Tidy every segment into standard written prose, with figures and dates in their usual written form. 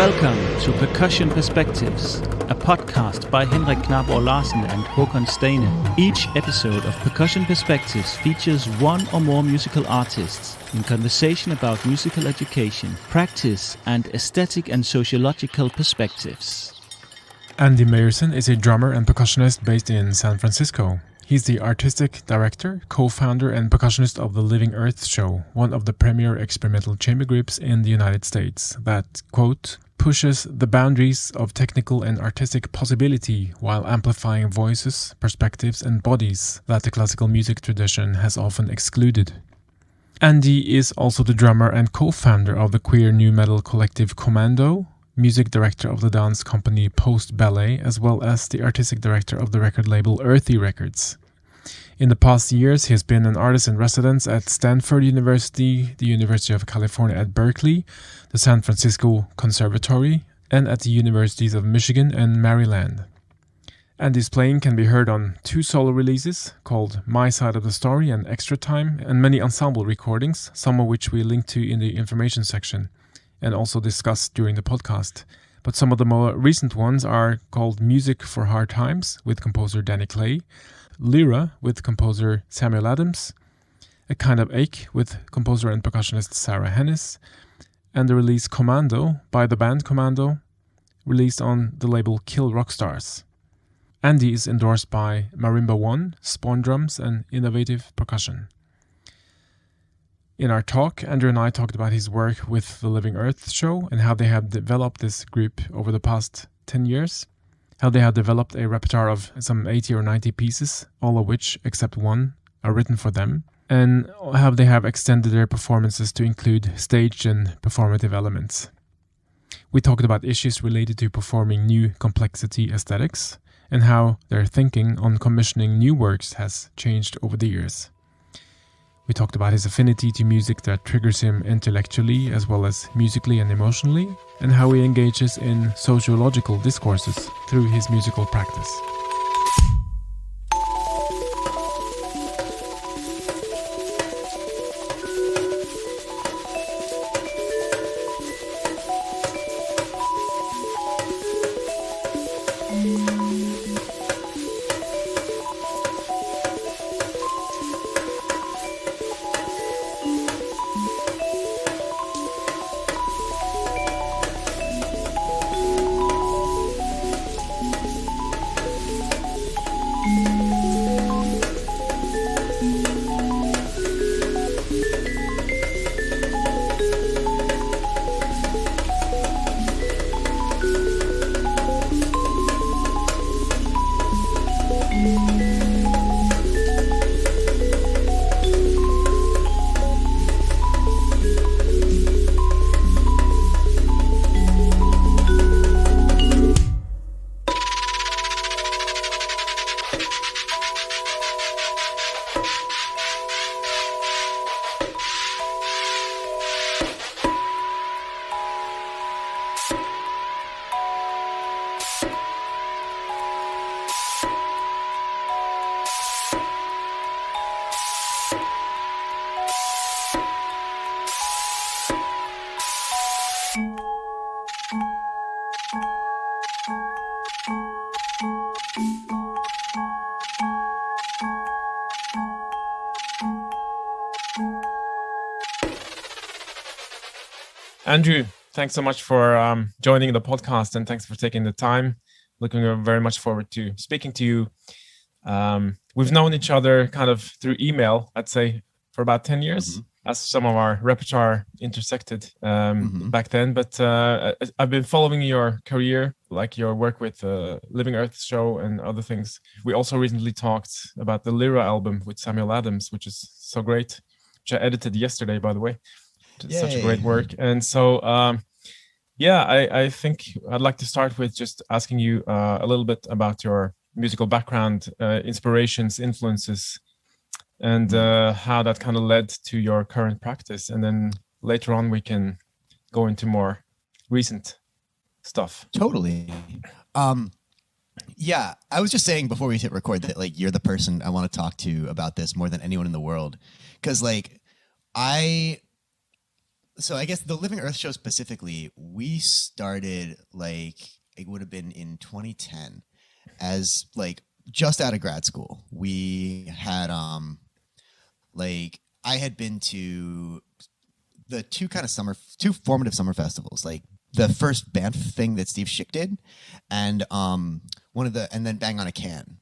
Welcome to Percussion Perspectives, a podcast by Henrik Knapper Larsen and Håkon Steine. Each episode of Percussion Perspectives features one or more musical artists in conversation about musical education, practice, and aesthetic and sociological perspectives. Andy Meyerson is a drummer and percussionist based in San Francisco. He's the artistic director, co-founder, and percussionist of the Living Earth Show, one of the premier experimental chamber groups in the United States that, quote, pushes the boundaries of technical and artistic possibility while amplifying voices, perspectives, and bodies that the classical music tradition has often excluded. Andy is also the drummer and co-founder of the queer nu metal collective Commando, music director of the dance company Post Ballet, as well as the artistic director of the record label Earthy Records. In the past years, he has been an artist in residence at Stanford University, the University of California at Berkeley, the San Francisco Conservatory, and at the Universities of Michigan and Maryland. Andy's playing can be heard on 2 solo releases called My Side of the Story and Extra Time, and many ensemble recordings, some of which we link to in the information section and also discussed during the podcast. But some of the more recent ones are called Music for Hard Times with composer Danny Clay, Lyra with composer Samuel Adams, A Kind of Ache with composer and percussionist Sarah Hennis, and the release Commando by the band Commando, released on the label Kill Rock Stars. Andy is endorsed by Marimba One, Spawn Drums, and Innovative Percussion. In our talk, Andrew and I talked about his work with the Living Earth Show and how they have developed this group over the past 10 years, how they have developed a repertoire of some 80 or 90 pieces, all of which, except one, are written for them, and how they have extended their performances to include staged and performative elements. We talked about issues related to performing new complexity aesthetics and how their thinking on commissioning new works has changed over the years. We talked about his affinity to music that triggers him intellectually as well as musically and emotionally, and how he engages in sociological discourses through his musical practice. Andrew, thanks so much for joining the podcast, and thanks for taking the time. Looking very much forward to speaking to you. We've known each other kind of through email, I'd say, for about 10 years, as some of our repertoire intersected back then. But I've been following your career, like your work with Living Earth Show and other things. We also recently talked about the Lyra album with Samuel Adams, which is so great, which I edited yesterday, by the way. Such a great work. And so, I think I'd like to start with just asking you a little bit about your musical background, inspirations, influences, and how that kind of led to your current practice. And then later on, we can go into more recent stuff. Totally. Yeah, I was just saying before we hit record that like you're the person I want to talk to about this more than anyone in the world, because like So I guess the Living Earth show specifically, we started like, it would have been in 2010 as like just out of grad school. We had like I had been to the two formative summer festivals, like the first Banff thing that Steve Schick did, and and then Bang on a Can,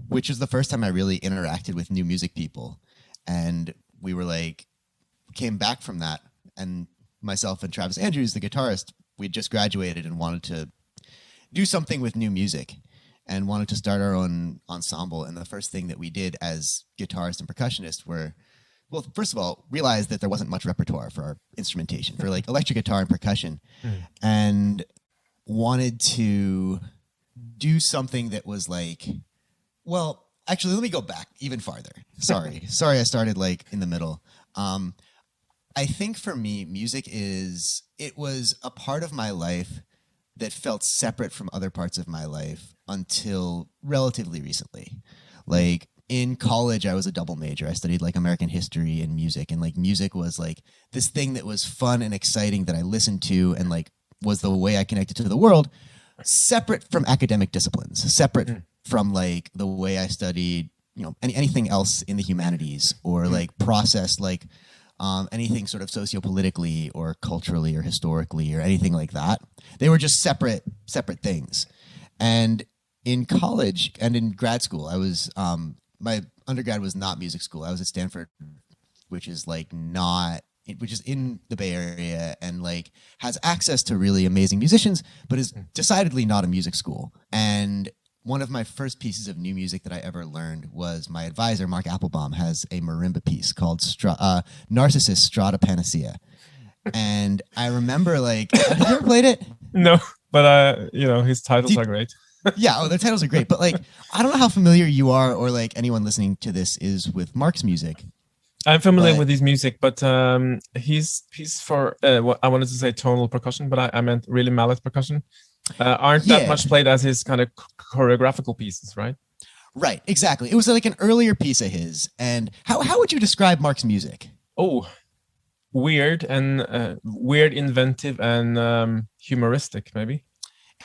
which was the first time I really interacted with new music people. And we were like, came back from that, and myself and Travis Andrews, the guitarist, we'd just graduated and wanted to do something with new music and wanted to start our own ensemble. And the first thing that we did as guitarist and percussionist were, well, first of all, realized that there wasn't much repertoire for our instrumentation, for like electric guitar and percussion, and wanted to do something that was like, well, actually, let me go back even farther. Sorry, I started like in the middle. I think for me, music it was a part of my life that felt separate from other parts of my life until relatively recently. Like in college, I was a double major. I studied like American history and music, and like music was like this thing that was fun and exciting that I listened to and like was the way I connected to the world, separate from academic disciplines, separate from like the way I studied, anything else in the humanities or like processed like anything sort of sociopolitically or culturally or historically or anything like that. They were just separate things. And in college and in grad school, I was my undergrad was not music school. I was at Stanford, which is in the Bay Area and like has access to really amazing musicians, but is decidedly not a music school. And one of my first pieces of new music that I ever learned was my advisor, Mark Applebaum, has a marimba piece called Narcissus Strata Panacea. And I remember like, have you ever played it? No, but his titles are great. Yeah, their titles are great. But like, I don't know how familiar you are or like anyone listening to this is with Mark's music. I'm familiar with his music, but he's for what I wanted to say tonal percussion, but I meant really mallet percussion. Aren't that much played as his kind of choreographical pieces, right? Right, exactly. It was like an earlier piece of his. And how would you describe Mark's music? Oh, weird, inventive, and humoristic, maybe.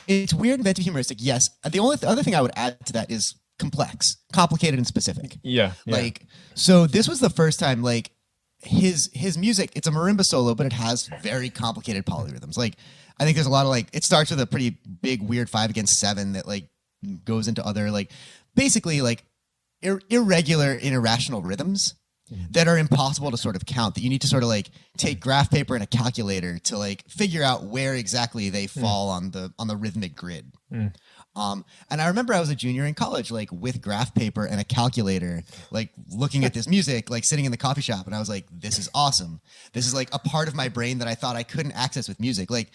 It's weird, inventive, humoristic, yes. The other thing I would add to that is complex, complicated, and specific. Yeah. Like, so this was the first time, like, his music, it's a marimba solo, but it has very complicated polyrhythms. Like, I think there's a lot of, like, it starts with a pretty big, weird 5/7 that, like, goes into other, like, basically, like, irregular, irrational rhythms that are impossible to sort of count, that you need to sort of, like, take graph paper and a calculator to, like, figure out where exactly they fall on the rhythmic grid. And I remember I was a junior in college, like with graph paper and a calculator, like looking at this music, like sitting in the coffee shop. And I was like, this is awesome. This is like a part of my brain that I thought I couldn't access with music. Like,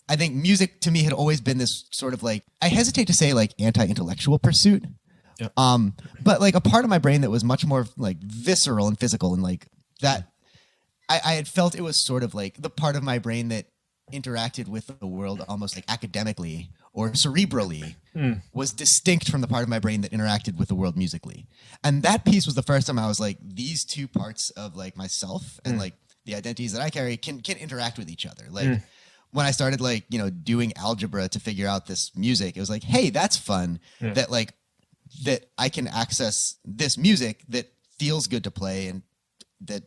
I think music to me had always been this sort of like, I hesitate to say like anti-intellectual pursuit. But like a part of my brain that was much more like visceral and physical, and like that I had felt it was sort of like the part of my brain that interacted with the world almost like academically or cerebrally was distinct from the part of my brain that interacted with the world musically. And that piece was the first time I was like, these two parts of like myself and like the identities that I carry can interact with each other. Like when I started like, doing algebra to figure out this music, it was like, hey, that's fun that like, that I can access this music that feels good to play and that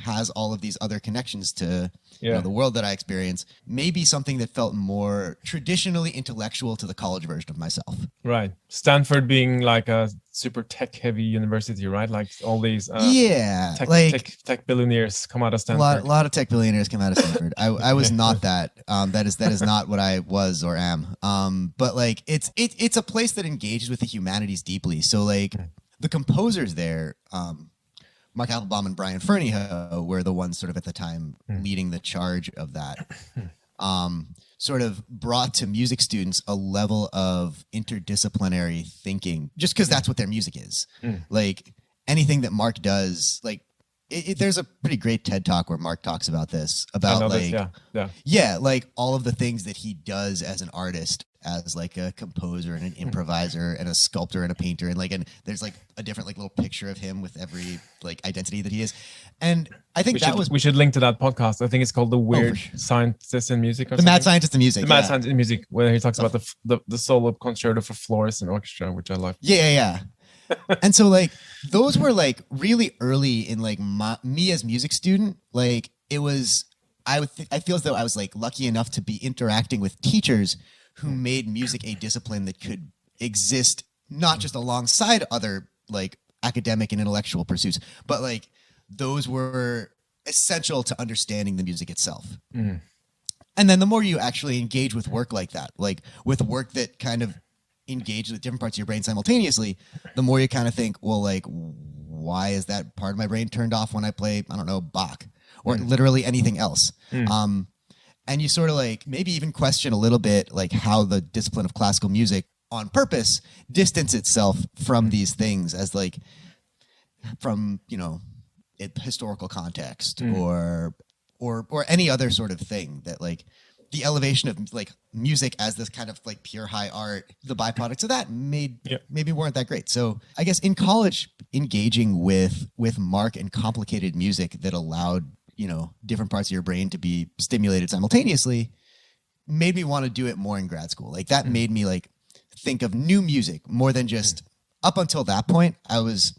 has all of these other connections to the world that I experience. Maybe something that felt more traditionally intellectual to the college version of myself. Right. Stanford being like a super tech-heavy university, right? Like all these tech billionaires come out of Stanford. A lot of tech billionaires come out of Stanford. I was not that. That is not what I was or am. But like it's a place that engages with the humanities deeply. So like the composers there, Mark Applebaum and Brian Fernyhough were the ones sort of at the time leading the charge of that. Sort of brought to music students a level of interdisciplinary thinking, just because that's what their music is. Like anything that Mark does, like there's a pretty great TED Talk where Mark talks about this, about like, like all of the things that he does as an artist as like a composer and an improviser and a sculptor and a painter, and there's like a different like little picture of him with every like identity that he is. And I think we should link to that podcast. I think it's called The Weird Scientist in Music. The Mad Scientist in Music. The Mad Scientist in Music, where he talks about the solo concerto for florist and orchestra, which I love. Yeah. And so like those were like really early in like me as music student. Like it was, I feel as though I was like lucky enough to be interacting with teachers who made music a discipline that could exist not just alongside other like academic and intellectual pursuits, but like those were essential to understanding the music itself. And then the more you actually engage with work like that, like with work that kind of engages with different parts of your brain simultaneously, the more you kind of think, well, like, why is that part of my brain turned off when I play, I don't know, Bach or literally anything else? And you sort of like maybe even question a little bit like how the discipline of classical music on purpose distance itself from these things as like from, you know, historical context or any other sort of thing that like the elevation of like music as this kind of like pure high art, the byproducts of that maybe weren't that great. So I guess in college, engaging with Mark and complicated music that allowed, you know, different parts of your brain to be stimulated simultaneously made me want to do it more in grad school. Like that made me like think of new music more than just up until that point. Was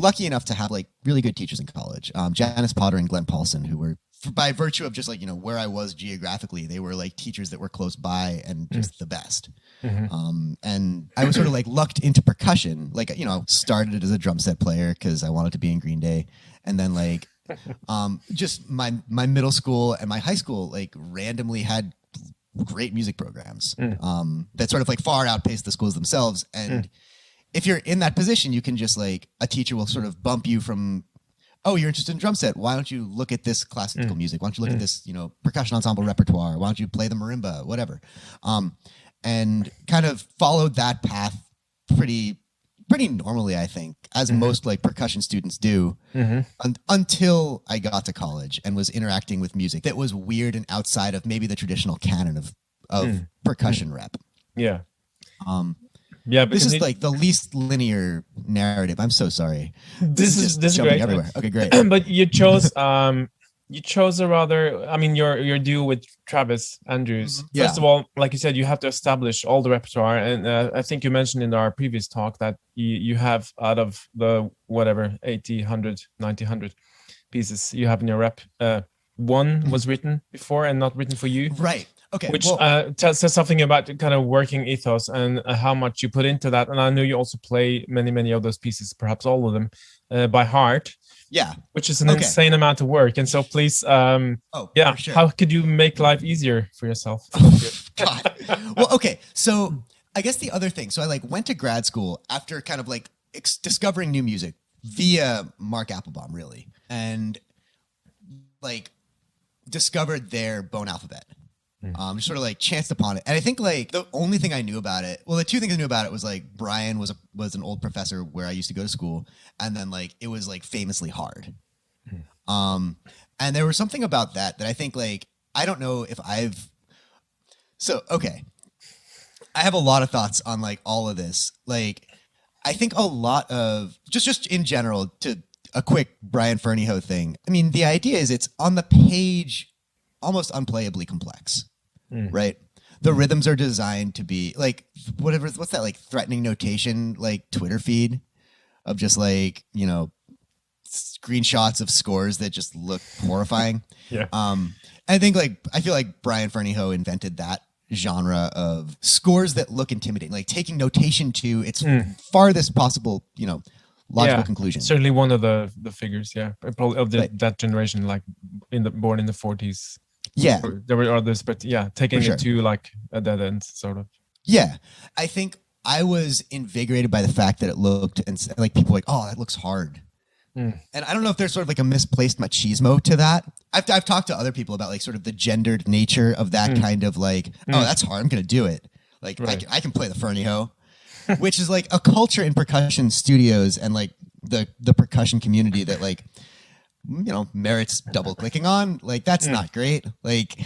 lucky enough to have like really good teachers in college. Janice Potter and Glenn Paulson, who were, by virtue of just like, you know, where I was geographically, they were like teachers that were close by and just the best. And I was sort of like lucked into percussion. Like, you know, started as a drum set player because I wanted to be in Green Day. And then like, just my middle school and my high school, like randomly had great music programs, that sort of like far outpaced the schools themselves. And if you're in that position, you can just like, a teacher will sort of bump you from, oh, you're interested in drum set. Why don't you look at this classical music? Why don't you look at this, you know, percussion ensemble repertoire? Why don't you play the marimba, whatever? And kind of followed that path pretty normally, I think, as most like percussion students do, until I got to college and was interacting with music that was weird and outside of maybe the traditional canon of percussion rep. Yeah. But this is like the least linear narrative. I'm so sorry. This is great. Everywhere. Okay, great. But you chose a rather, I mean, your duo with Travis Andrews. First of all, like you said, you have to establish all the repertoire. And I think you mentioned in our previous talk that you have, out of the whatever, 80, 100, 90, 100 pieces you have in your rep, one was written before and not written for you. Right. Okay. Which says something about the kind of working ethos and how much you put into that. And I know you also play many of those pieces, perhaps all of them, by heart. Yeah. Which is an insane amount of work. And so please, sure. How could you make life easier for yourself? God. Well, okay. So I guess the other thing, so I like went to grad school after kind of like discovering new music via Mark Applebaum, really. And like discovered their Bone Alphabet. Just sort of like chanced upon it. And I think like the only thing I knew about it, well, the two things I knew about it was like Brian was an old professor where I used to go to school. And then like, it was like famously hard. And there was something about that I think like, I don't know if I have a lot of thoughts on like all of this. Like, I think a lot of just in general, to a quick Brian Fernyhough thing. I mean, the idea is it's on the page almost unplayably complex, right? The rhythms are designed to be like what's that like threatening notation, like Twitter feed of just like, you know, screenshots of scores that just look horrifying. I think like, I feel like Brian Fernyhough invented that genre of scores that look intimidating, like taking notation to its farthest possible, you know, logical conclusion. Certainly one of the figures, probably of that generation, like born in the 40s. Yeah, there were others, but taking it to like a dead end, sort of. Yeah, I think I was invigorated by the fact that it looked and like people were like, oh, that looks hard. And I don't know if there's sort of like a misplaced machismo to that. I've talked to other people about like sort of the gendered nature of that kind of like, oh, that's hard, I'm gonna do it. Like I can play the Fernyhough, which is like a culture in percussion studios and like the percussion community that like merits double clicking on. Like, that's not great. Like,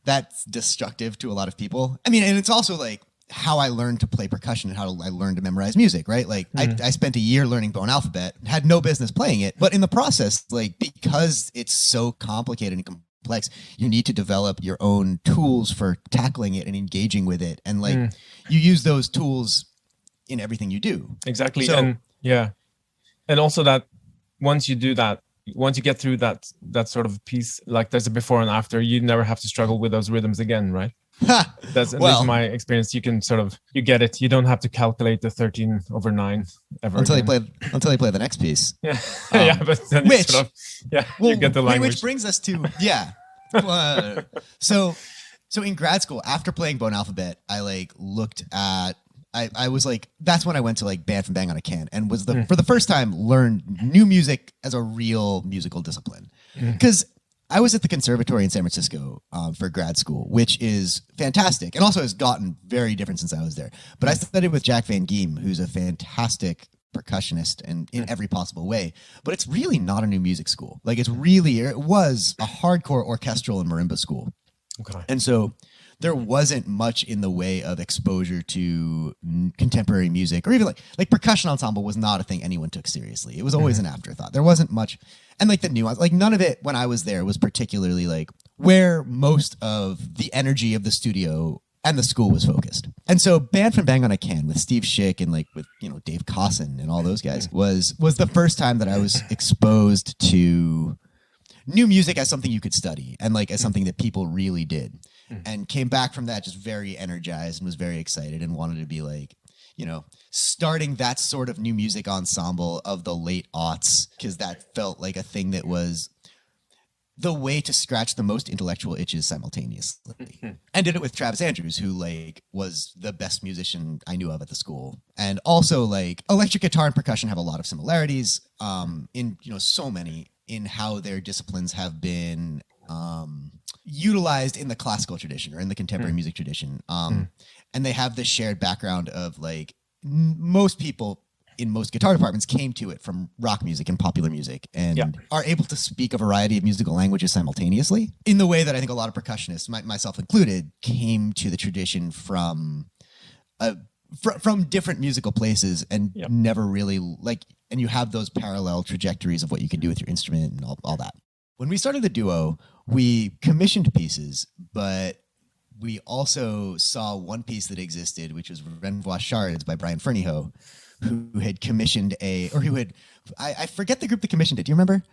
that's destructive to a lot of people. I mean, and it's also like how I learned to play percussion and how I learned to memorize music, right? Like, I spent a year learning bone alphabet, had no business playing it, but in the process, like, because it's so complicated and complex, you need to develop your own tools for tackling it and engaging with it. And like, you use those tools in everything you do. Exactly. So, and also that once you do that, once you get through that sort of piece, like there's a before and after, you never have to struggle with those rhythms again, right? That's at least my experience. You can you get it. You don't have to calculate the 13/9 ever until you play the next piece. Yeah, but then you get the language. Which brings us to so in grad school, after playing bone alphabet, I like looked at. I was like, that's when I went to like Band from Bang on a Can and was for the first time learned new music as a real musical discipline. Because I was at the conservatory in San Francisco for grad school, which is fantastic and also has gotten very different since I was there. But I studied with Jack Van Giem, who's a fantastic percussionist and in every possible way. But it's really not a new music school. Like it was a hardcore orchestral and marimba school. Okay. And so there wasn't much in the way of exposure to contemporary music, or even like percussion ensemble was not a thing anyone took seriously. It was always an afterthought. There wasn't much, and like the nuance, like none of it when I was there was particularly like where most of the energy of the studio and the school was focused. And so Band from Bang on a Can with Steve Schick and like with Dave Cosson and all those guys was the first time that I was exposed to new music as something you could study and like as something that people really did. And came back from that just very energized and was very excited and wanted to be like, starting that sort of new music ensemble of the late aughts, because that felt like a thing that was the way to scratch the most intellectual itches simultaneously. And did it with Travis Andrews, who like was the best musician I knew of at the school. And also like electric guitar and percussion have a lot of similarities in, so many in how their disciplines have been utilized in the classical tradition or in the contemporary music tradition. And they have this shared background of like most people in most guitar departments came to it from rock music and popular music and are able to speak a variety of musical languages simultaneously in the way that I think a lot of percussionists, myself included, came to the tradition from different musical places and never really and you have those parallel trajectories of what you can do with your instrument and all that. When we started the duo, we commissioned pieces, but we also saw one piece that existed, which was Renvois Shards by Brian Fernyhough, who had commissioned I forget the group that commissioned it. Do you remember?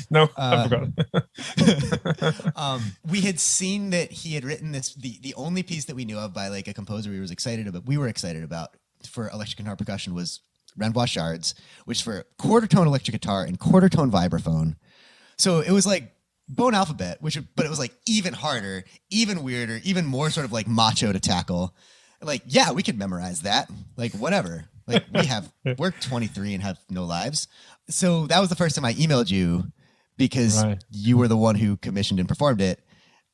No, I forgot. We had seen that he had written this, the only piece that we knew of by like a composer we were excited about for electric guitar percussion was Renvois Shards, which is for quarter tone electric guitar and quarter tone vibraphone. So it was like bone alphabet, but it was like even harder, even weirder, even more sort of like macho to tackle. Like, yeah, we could memorize that. Like, whatever. Like we're 23 and have no lives. So that was the first time I emailed you because you were the one who commissioned and performed it.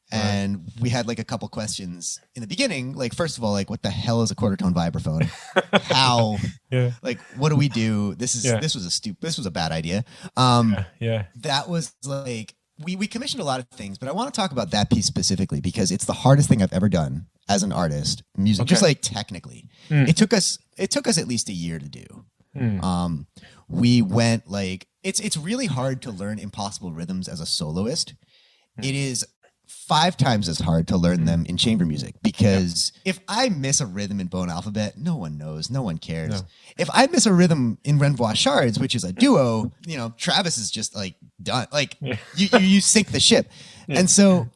And we had like a couple questions in the beginning. Like, first of all, like, what the hell is a quarter tone vibraphone? How? Like, what do we do? This was a bad idea. That was like we commissioned a lot of things, but I want to talk about that piece specifically because it's the hardest thing I've ever done as an artist, music, just like technically. It took us at least a year to do. We went like it's really hard to learn impossible rhythms as a soloist. It is 5 times as hard to learn them in chamber music because if I miss a rhythm in bone alphabet, no one knows, no one cares. No. If I miss a rhythm in Renvois Shards, which is a duo, Travis is just like done. Like you sink the ship. And so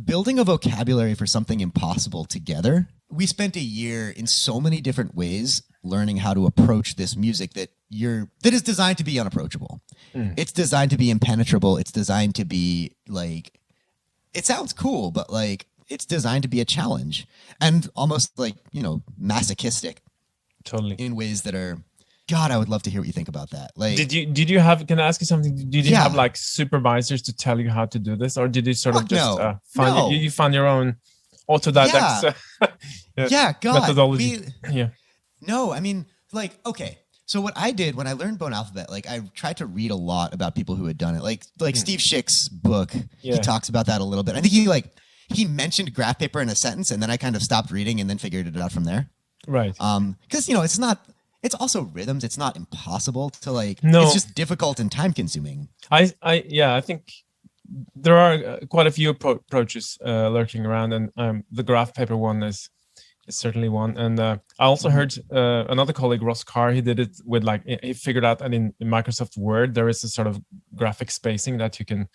building a vocabulary for something impossible together, we spent a year in so many different ways learning how to approach this music that is designed to be unapproachable. It's designed to be impenetrable. It's designed to be like, it sounds cool, but like it's designed to be a challenge and almost like, masochistic. Totally. In ways that are, God, I would love to hear what you think about that. Like, did you have, can I ask you something? Did you have like supervisors to tell you how to do this, or did you sort of just you found your own autodidact God, methodology? No, I mean, like, okay. So what I did when I learned bone alphabet, like I tried to read a lot about people who had done it. Like Steve Schick's book, he talks about that a little bit. I think he mentioned graph paper in a sentence, and then I kind of stopped reading and then figured it out from there. Right. Because it's also rhythms. It's not impossible to No. It's just difficult and time consuming. I think there are quite a few approaches lurking around, and the graph paper one is certainly one. And I also heard another colleague, Ross Carr, he did it with he figured out that in Microsoft Word there is a sort of graphic spacing that you can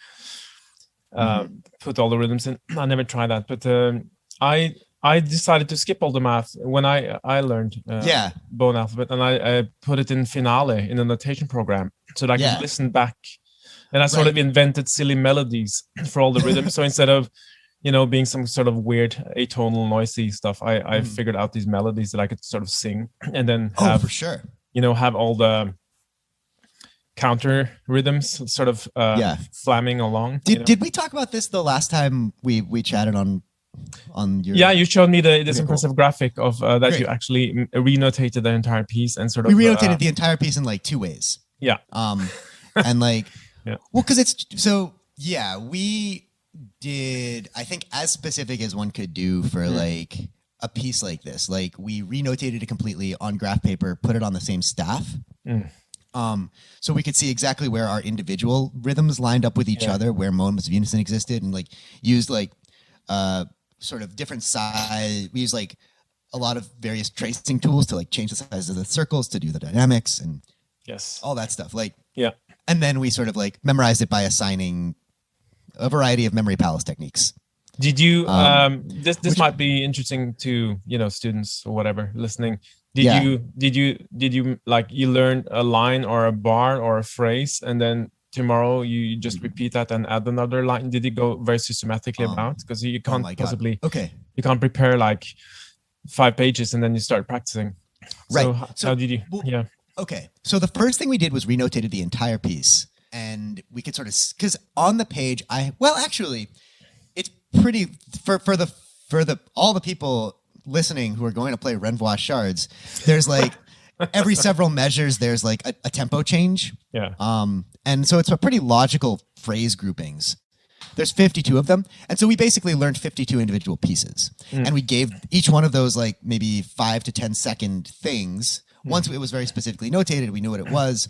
put all the rhythms in. I never tried that, but I decided to skip all the math when I learned bone alphabet, and I put it in Finale in a notation program so that I could listen back. And I sort of invented silly melodies for all the rhythms. So instead of, being some sort of weird atonal noisy stuff, I figured out these melodies that I could sort of sing and then have, for sure, have all the counter rhythms sort of slamming along. Did we talk about this the last time we chatted on your? Yeah, you showed me this impressive graphic of that you actually renotated the entire piece and sort of. We renotated the entire piece in two ways. Yeah. And well, because we did, I think, as specific as one could do for a piece like this. We renotated it completely on graph paper, put it on the same staff. So we could see exactly where our individual rhythms lined up with each other, where moments of unison existed, and used sort of different size. We used a lot of various tracing tools to change the size of the circles to do the dynamics and all that stuff. And then we sort of memorized it by assigning a variety of memory palace techniques. Did you this might be interesting to students or whatever listening. Did you you learned a line or a bar or a phrase, and then tomorrow you just repeat that and add another line? Did it go very systematically about? Because you can't possibly you can't prepare 5 pages and then you start practicing. Right. So how did you? Okay. So the first thing we did was renotated the entire piece, and we could sort of, because on the page actually it's pretty for all the people listening who are going to play Renvois Shards, there's every several measures there's a tempo change. Yeah. And so it's a pretty logical phrase groupings. There's 52 of them. And so we basically learned 52 individual pieces. And we gave each one of those maybe 5 to 10 second things. Once it was very specifically notated, we knew what it was,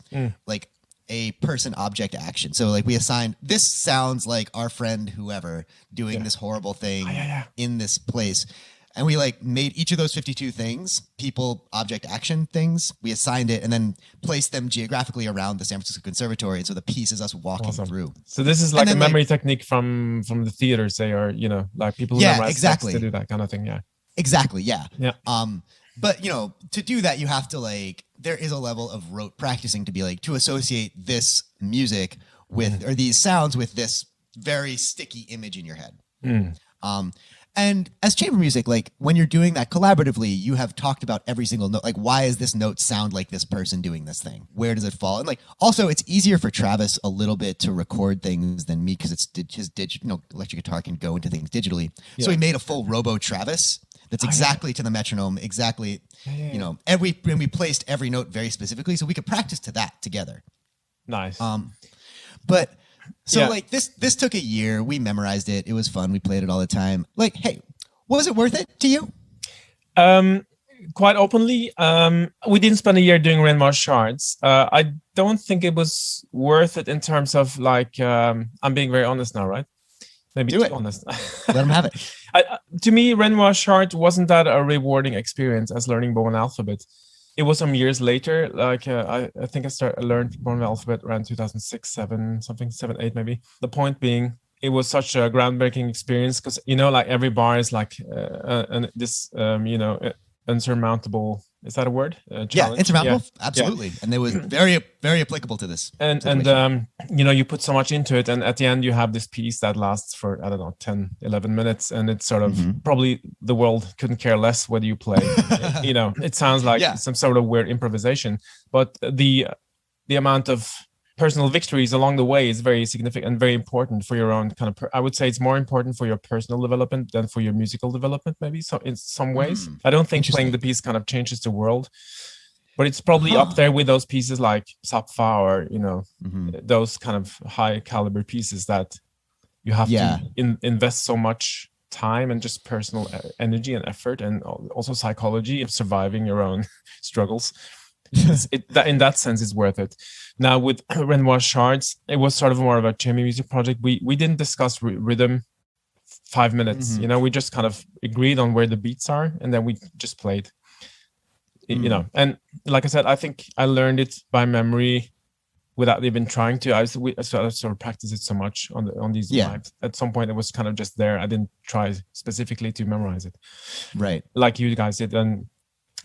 a person object action. So we assigned, this sounds like our friend whoever doing this horrible thing in this place. And we made each of those 52 things, people, object, action things. We assigned it and then placed them geographically around the San Francisco Conservatory. And so the piece is us walking through. So this is a memory technique from the theater, say, or, people who memorize text to do that kind of thing. Yeah. Exactly. Yeah. Yeah. But, to do that, you have to there is a level of rote practicing to be to associate this music with, or these sounds with this very sticky image in your head. And as chamber music, when you're doing that collaboratively, you have talked about every single note. Why does this note sound like this person doing this thing? Where does it fall? And also it's easier for Travis a little bit to record things than me, because it's his electric guitar can go into things digitally. Yeah. So he made a full Robo Travis that's exactly to the metronome, exactly, and we placed every note very specifically so we could practice to that together. Nice. But so this took a year. We memorized it. It was fun. We played it all the time. Hey, was it worth it to you? Quite openly, we didn't spend a year doing Renvois Shards. I don't think it was worth it in terms of I'm being very honest now, right? Maybe too honest. Let them have it. To me, Renvois Shard wasn't that a rewarding experience as learning bone alphabet. It was some years later. I think I learned bone alphabet around 2006, 7, 8 maybe. The point being, it was such a groundbreaking experience because every bar is unsurmountable. Is that a word? Yeah, insurmountable. Yeah. Absolutely. Yeah. And it was very, very applicable to this. And you put so much into it. And at the end, you have this piece that lasts for, 10, 11 minutes. And it's sort of probably the world couldn't care less whether you play. It sounds like some sort of weird improvisation. But the amount of personal victories along the way is very significant and very important for your own kind of, I would say it's more important for your personal development than for your musical development, maybe. So in some ways, I don't think playing the piece kind of changes the world. but it's probably up there with those pieces like Sapfa or, you know, those kind of high caliber pieces that you have to invest so much time and just personal energy and effort, and also psychology of surviving your own struggles. In that sense, it's worth it. Now with Renoir Shards, it was sort of more of a chamber music project. We didn't discuss rhythm 5 minutes. You know, we just kind of agreed on where the beats are, and then we just played. You know, and like I said, I think I learned it by memory without even trying to. I sort of practiced it so much on these lives. At some point, it was kind of just there. I didn't try specifically to memorize it, right? Like you guys did, and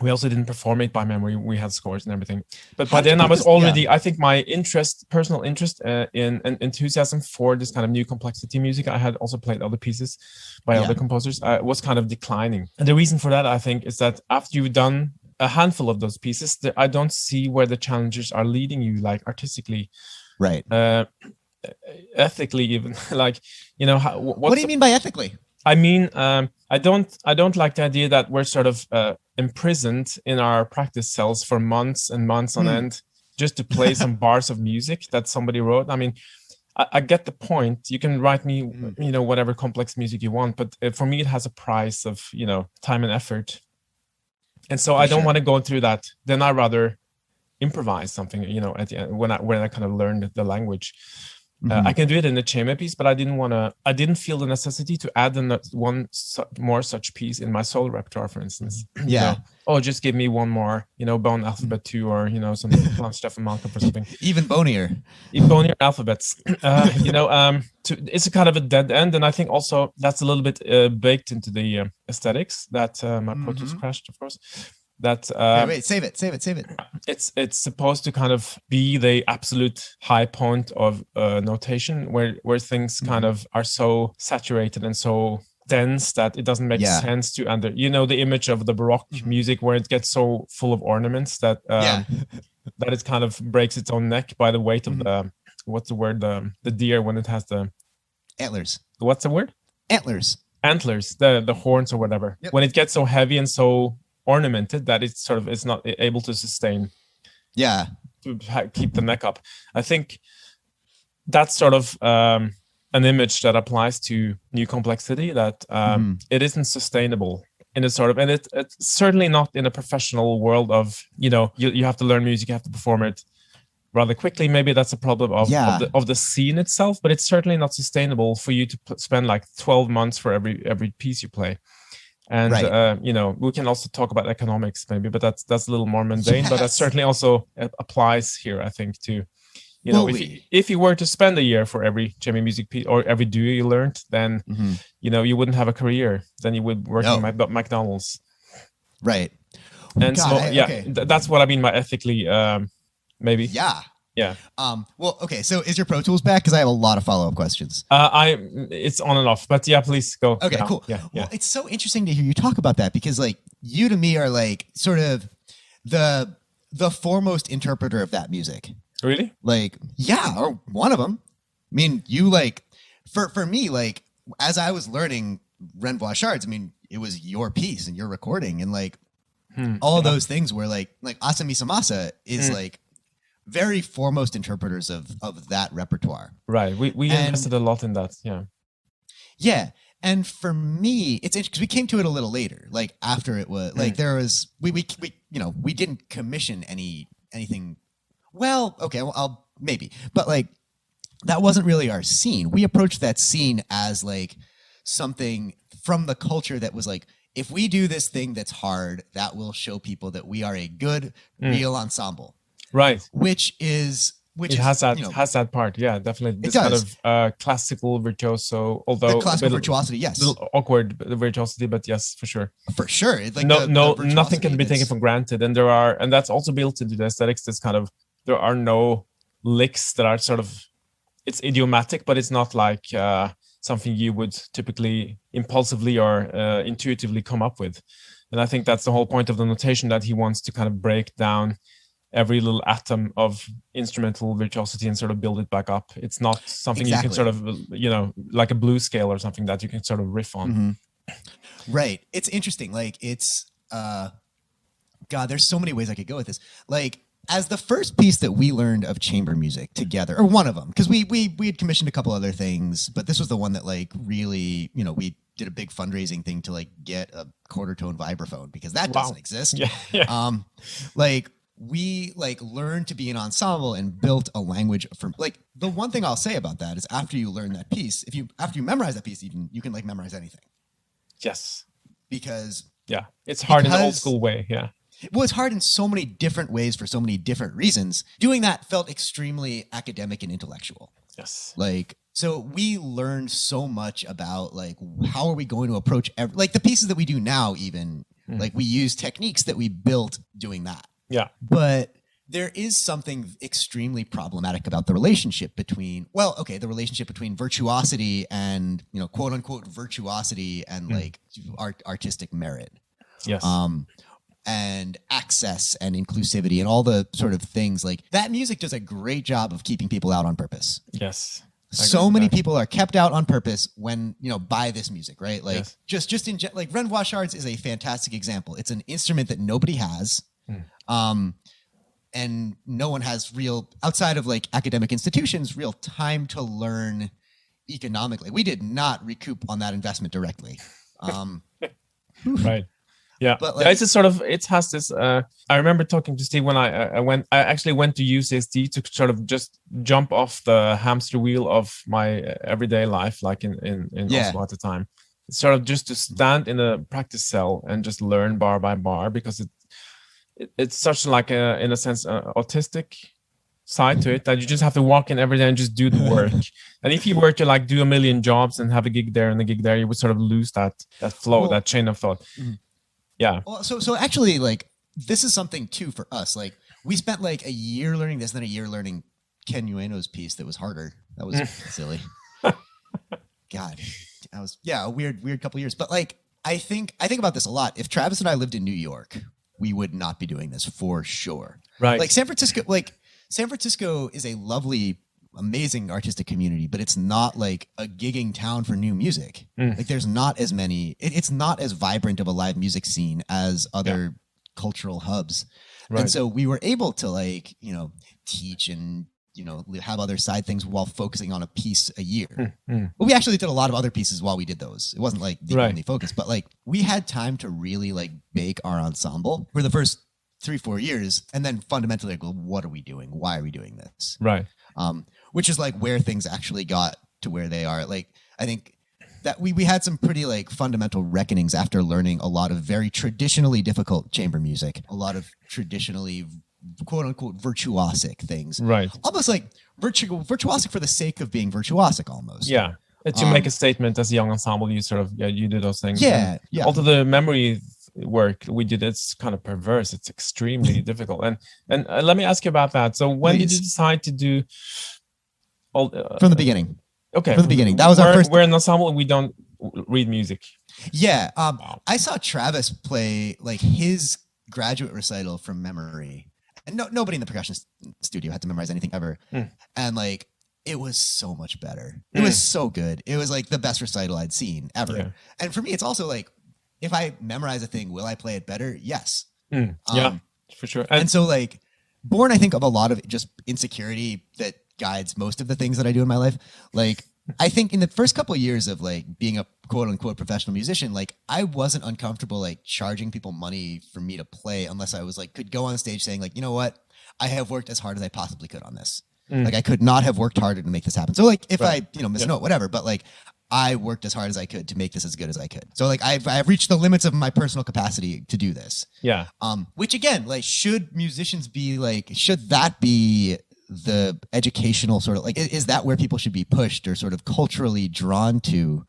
we also didn't perform it by memory. We had scores and everything. But by then, I was already. I think my personal interest in enthusiasm for this kind of new complexity music. I had also played other pieces by other composers. Was kind of declining, and the reason for that, I think, is that after you've done a handful of those pieces, I don't see where the challenges are leading you, like artistically, right? Ethically, even like, you know, what do you mean by ethically? I mean, I don't like the idea that we're sort of imprisoned in our practice cells for months and months on end just to play some bars of music that somebody wrote. I mean, I get the point. You can write me, you know, whatever complex music you want, but for me, it has a price of, you know, time and effort. And so I don't want to go through that. Then I rather improvise something, you know, at the end, when I kind of learned the language. I can do it in the chamber piece, but I didn't feel the necessity to add one more such piece in my solo repertoire, for instance. You know, oh, just give me one more, you know, Bone Alphabet 2, or, you know, some Stefan Malcolm or something. Even bonier alphabets. You know, it's a kind of a dead end. And I think also that's a little bit baked into the aesthetics that my Pro Tools crashed, of course. That wait, save it. It's supposed to kind of be the absolute high point of notation, where things kind of are so saturated and so dense that it doesn't make sense to under, you know, the image of the Baroque music where it gets so full of ornaments that that it kind of breaks its own neck by the weight of the what's the word, the deer when it has the antlers. What's the word? Antlers, the horns or whatever. When it gets so heavy and so ornamented that it's sort of it's not able to sustain to keep the neck up. I think that's sort of an image that applies to new complexity, that it isn't sustainable in a sort of, and it's certainly not in a professional world of, you know, you have to learn music, you have to perform it rather quickly. Maybe that's a problem of the scene itself, but it's certainly not sustainable for you to spend like 12 months for every piece you play. And you know, we can also talk about economics maybe, but that's a little more mundane. But that certainly also applies here, I think, to, you know, if you were to spend a year for every chamber music piece or every duo you learned, then you know, you wouldn't have a career. Then you would work at McDonald's, right? And that's what I mean by ethically, maybe. Yeah. Well, okay. So is your Pro Tools back? Because I have a lot of follow-up questions. It's on and off, but yeah, please go. Okay, cool. Yeah. Well, it's so interesting to hear you talk about that, because like you to me are like sort of the foremost interpreter of that music. Really? Like, or one of them. I mean, you like, for me, like as I was learning Renoir Shards, I mean, it was your piece and your recording, and like all of those things were like Asa Misa Masa is like very foremost interpreters of that repertoire. Right. We invested a lot in that. Yeah. And for me, it's interesting because we came to it a little later, like after it was like there was, we you know, we didn't commission anything. Well, okay, well, I'll maybe, but like that wasn't really our scene. We approached that scene as like something from the culture that was like, if we do this thing that's hard, that will show people that we are a good, real ensemble. Right. Which has that part. Yeah, definitely. This kind of classical virtuoso, although the classical virtuosity, yes. A little awkward virtuosity, but yes, for sure. For sure. Like nothing can be taken for granted. And that's also built into the aesthetics. This kind of, there are no licks that are sort of, it's idiomatic, but it's not like something you would typically impulsively or intuitively come up with. And I think that's the whole point of the notation, that he wants to kind of break down every little atom of instrumental virtuosity and sort of build it back up. It's not something you can sort of, you know, like a blues scale or something that you can sort of riff on. Right. It's interesting. Like it's God, there's so many ways I could go with this. Like, as the first piece that we learned of chamber music together, or one of them, because we had commissioned a couple other things, but this was the one that like really, you know, we did a big fundraising thing to like get a quarter tone vibraphone, because that doesn't exist. Like, we like learned to be an ensemble and built a language for, like, the one thing I'll say about that is after you learn that piece, after you memorize that piece, you can like memorize anything. Yes. Because it's hard in the old school way. Yeah. Well, it's hard in so many different ways for so many different reasons. Doing that felt extremely academic and intellectual. Yes. Like, so we learned so much about like, how are we going to approach like the pieces that we do now, even like we use techniques that we built doing that. Yeah. But there is something extremely problematic about the relationship between, the relationship between virtuosity and, you know, quote unquote virtuosity and like artistic merit. Yes. And access and inclusivity and all the sort of things like that. Music does a great job of keeping people out on purpose. Yes. So many people are kept out on purpose when, you know, by this music, right? Like just in like Renegade Shards is a fantastic example. It's an instrument that nobody has. And no one has real, outside of like academic institutions, real time to learn economically. We did not recoup on that investment directly. Right. Yeah, but like, it's a sort of, it has this, I remember talking to Steve when I actually went to UCSD to sort of just jump off the hamster wheel of my everyday life, like in Oslo at the time. It's sort of just to stand in a practice cell and just learn bar by bar, because it's such like in a sense, autistic side to it, that you just have to walk in every day and just do the work. And if you were to like do a million jobs and have a gig there and a gig there, you would sort of lose that flow, that chain of thought. Yeah. Well, so actually, like, this is something too for us. Like, we spent like a year learning this, and then a year learning Ken Ueno's piece that was harder. That was silly. God, that was a weird couple years. But like, I think about this a lot. If Travis and I lived in New York, we would not be doing this for sure. Right. Like San Francisco is a lovely, amazing artistic community, but it's not like a gigging town for new music. Like, there's not as many, it's not as vibrant of a live music scene as other cultural hubs. Right. And so we were able to like, you know, teach and, you know, have other side things while focusing on a piece a year. But we actually did a lot of other pieces while we did those. It wasn't like the only focus, but like we had time to really like bake our ensemble for the first 3-4 years. And then fundamentally, like, well, what are we doing? Why are we doing this? Right. Which is like where things actually got to where they are. Like, I think that we had some pretty like fundamental reckonings after learning a lot of very traditionally difficult chamber music, a lot of traditionally quote unquote virtuosic things. Right. Almost like virtuosic for the sake of being virtuosic almost. Yeah. To make a statement as a young ensemble, you sort of, you do those things. Yeah. Although the memory work we did, it's kind of perverse. It's extremely difficult. And let me ask you about that. So when did you decide to do all from the beginning? Okay, from the beginning. That was our first. We're an ensemble and we don't read music. Yeah. I saw Travis play like his graduate recital from memory, and nobody in the percussion studio had to memorize anything ever. And like, it was so much better. It was so good. It was like the best recital I'd seen ever. Yeah. And for me, it's also like, if I memorize a thing, will I play it better? Yes. Yeah, for sure. And so like, born, I think, of a lot of just insecurity that guides most of the things that I do in my life. Like, I think in the first couple of years of like being a quote unquote professional musician, like I wasn't uncomfortable like charging people money for me to play unless I was like, could go on stage saying like, you know what, I have worked as hard as I possibly could on this. Like, I could not have worked harder to make this happen. So like, if I, you know, miss a note, whatever, but like, I worked as hard as I could to make this as good as I could. So like, I've reached the limits of my personal capacity to do this. Yeah. Which again, like, should musicians be like, should that be the educational sort of like, is that where people should be pushed or sort of culturally drawn to?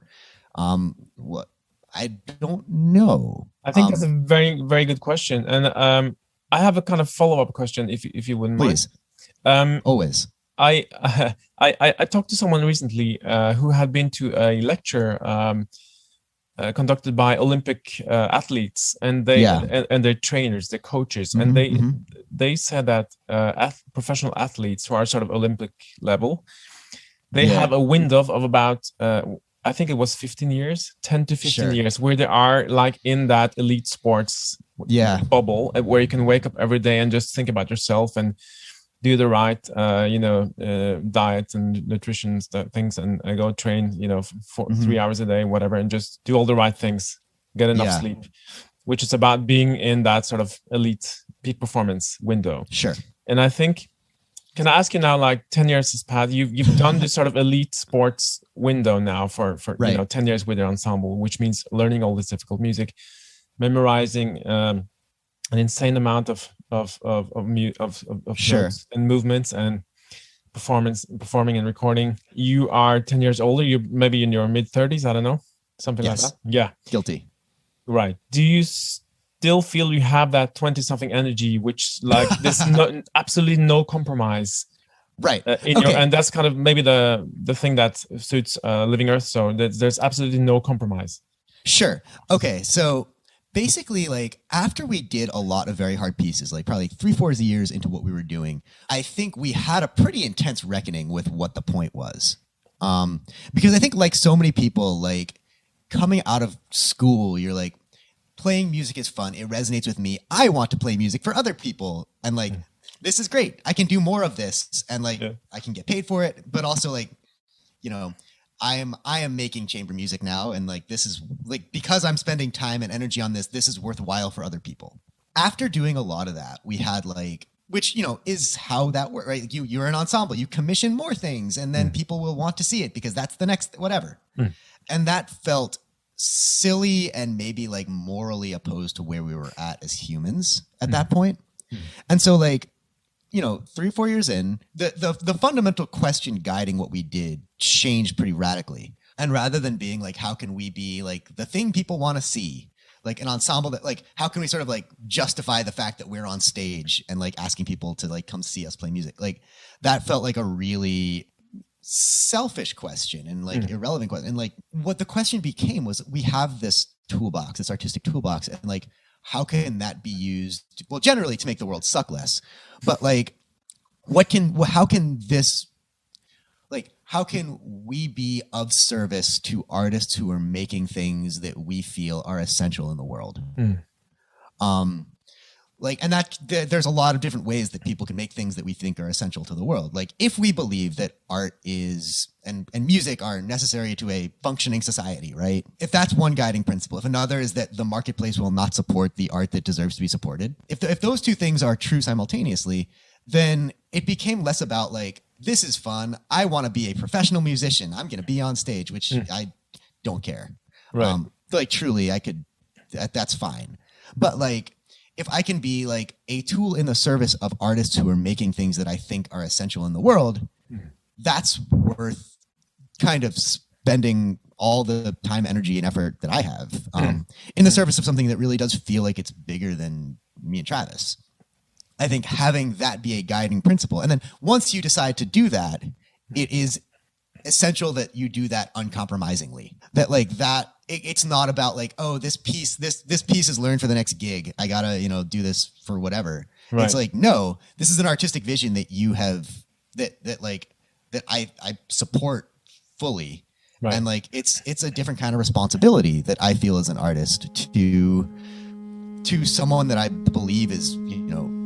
What, I don't know. I think that's a very, very good question. And I have a kind of follow-up question, if you wouldn't mind. Please. Always. I talked to someone recently who had been to a lecture conducted by Olympic athletes and and their trainers, their coaches, and they said that professional athletes who are sort of Olympic level, they have a window of about I think it was 15 years, 10 to 15 Sure. years, where they are like in that elite sports bubble, where you can wake up every day and just think about yourself and do the right, diet and nutrition things, and go train, for 3 hours a day, whatever, and just do all the right things, get enough sleep, which is about being in that sort of elite peak performance window. Sure. And I think, can I ask you now, like 10 years has passed, you've done this sort of elite sports window now for 10 years with your ensemble, which means learning all this difficult music, memorizing an insane amount of notes and movements and performing and recording. You are 10 years older. You maybe in your mid 30s. I don't know, something like that. Yeah, guilty. Right. Do you still feel you have that 20-something energy, which like there's absolutely no compromise? Right. And that's kind of maybe the thing that suits Living Earth. So there's absolutely no compromise. Sure. Okay. So basically, like after we did a lot of very hard pieces, like probably 3-4 years into what we were doing, I think we had a pretty intense reckoning with what the point was. Because I think like so many people, like coming out of school, you're like, playing music is fun. It resonates with me. I want to play music for other people. And like, this is great. I can do more of this. And like, I can get paid for it. But also like, I am making chamber music now. And like, this is like, because I'm spending time and energy on this is worthwhile for other people. After doing a lot of that, we had like, which, is how that works, right? Like you're an ensemble, you commission more things and then people will want to see it because that's the next, whatever. And that felt silly and maybe like morally opposed to where we were at as humans at that point. And so like, 3-4 years in, the fundamental question guiding what we did changed pretty radically. And rather than being like, how can we be like the thing people want to see, like an ensemble that like, how can we sort of like justify the fact that we're on stage and like asking people to like come see us play music? Like that felt like a really selfish question and like irrelevant question. And like what the question became was, we have this toolbox, this artistic toolbox, and like how can that be used, well, generally to make the world suck less, but like how can we be of service to artists who are making things that we feel are essential in the world? And that there's a lot of different ways that people can make things that we think are essential to the world. Like if we believe that art is and music are necessary to a functioning society, right? If that's one guiding principle, if another is that the marketplace will not support the art that deserves to be supported, if those two things are true simultaneously, then it became less about like, this is fun, I want to be a professional musician, I'm going to be on stage, which I don't care. Right. Like truly I could, that's fine. But like, if I can be like a tool in the service of artists who are making things that I think are essential in the world, that's worth kind of spending all the time, energy, and effort that I have in the service of something that really does feel like it's bigger than me and Travis. I think having that be a guiding principle. And then once you decide to do that, it is essential that you do that uncompromisingly. That like that, it's not about like, oh, this piece is learned for the next gig, I gotta, do this for whatever. Right. It's like, no, this is an artistic vision that you have that I support fully. Right. And like, it's a different kind of responsibility that I feel as an artist to someone that I believe is,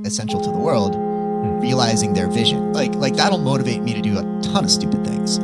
essential to the world, realizing their vision. Like that'll motivate me to do a ton of stupid things.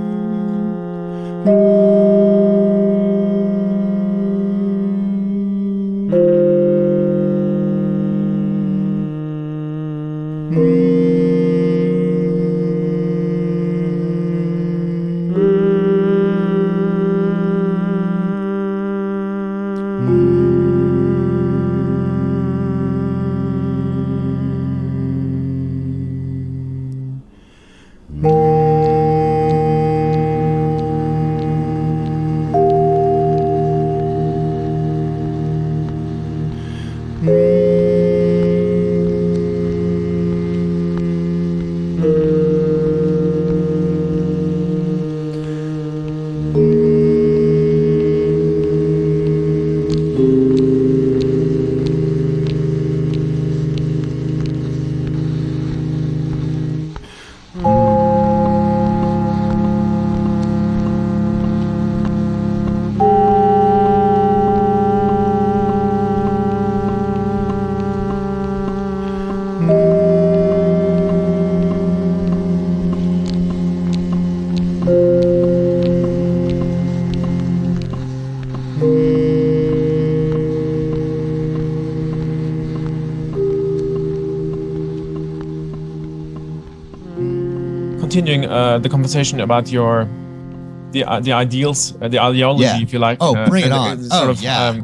continuing the conversation about the ideals, the ideology, if you like. Bring it on.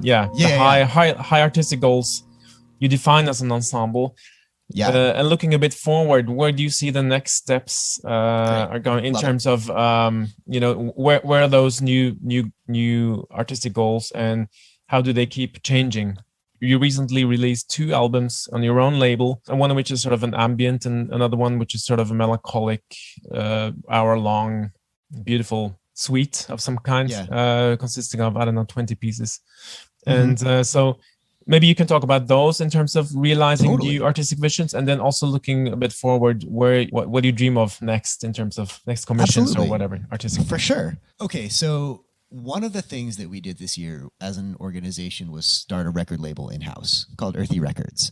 High artistic goals you define as an ensemble. And looking a bit forward, where do you see the next steps are going in terms of where are those new artistic goals, and how do they keep changing? You recently released 2 albums on your own label, and one of which is sort of an ambient, and another one which is sort of a melancholic, hour-long, beautiful suite of some kind, consisting of, 20 pieces. And so maybe you can talk about those in terms of realizing new artistic visions, and then also looking a bit forward, what do you dream of next in terms of next commissions or whatever artistic? For sure. Okay, so one of the things that we did this year as an organization was start a record label in-house called Earthy Records.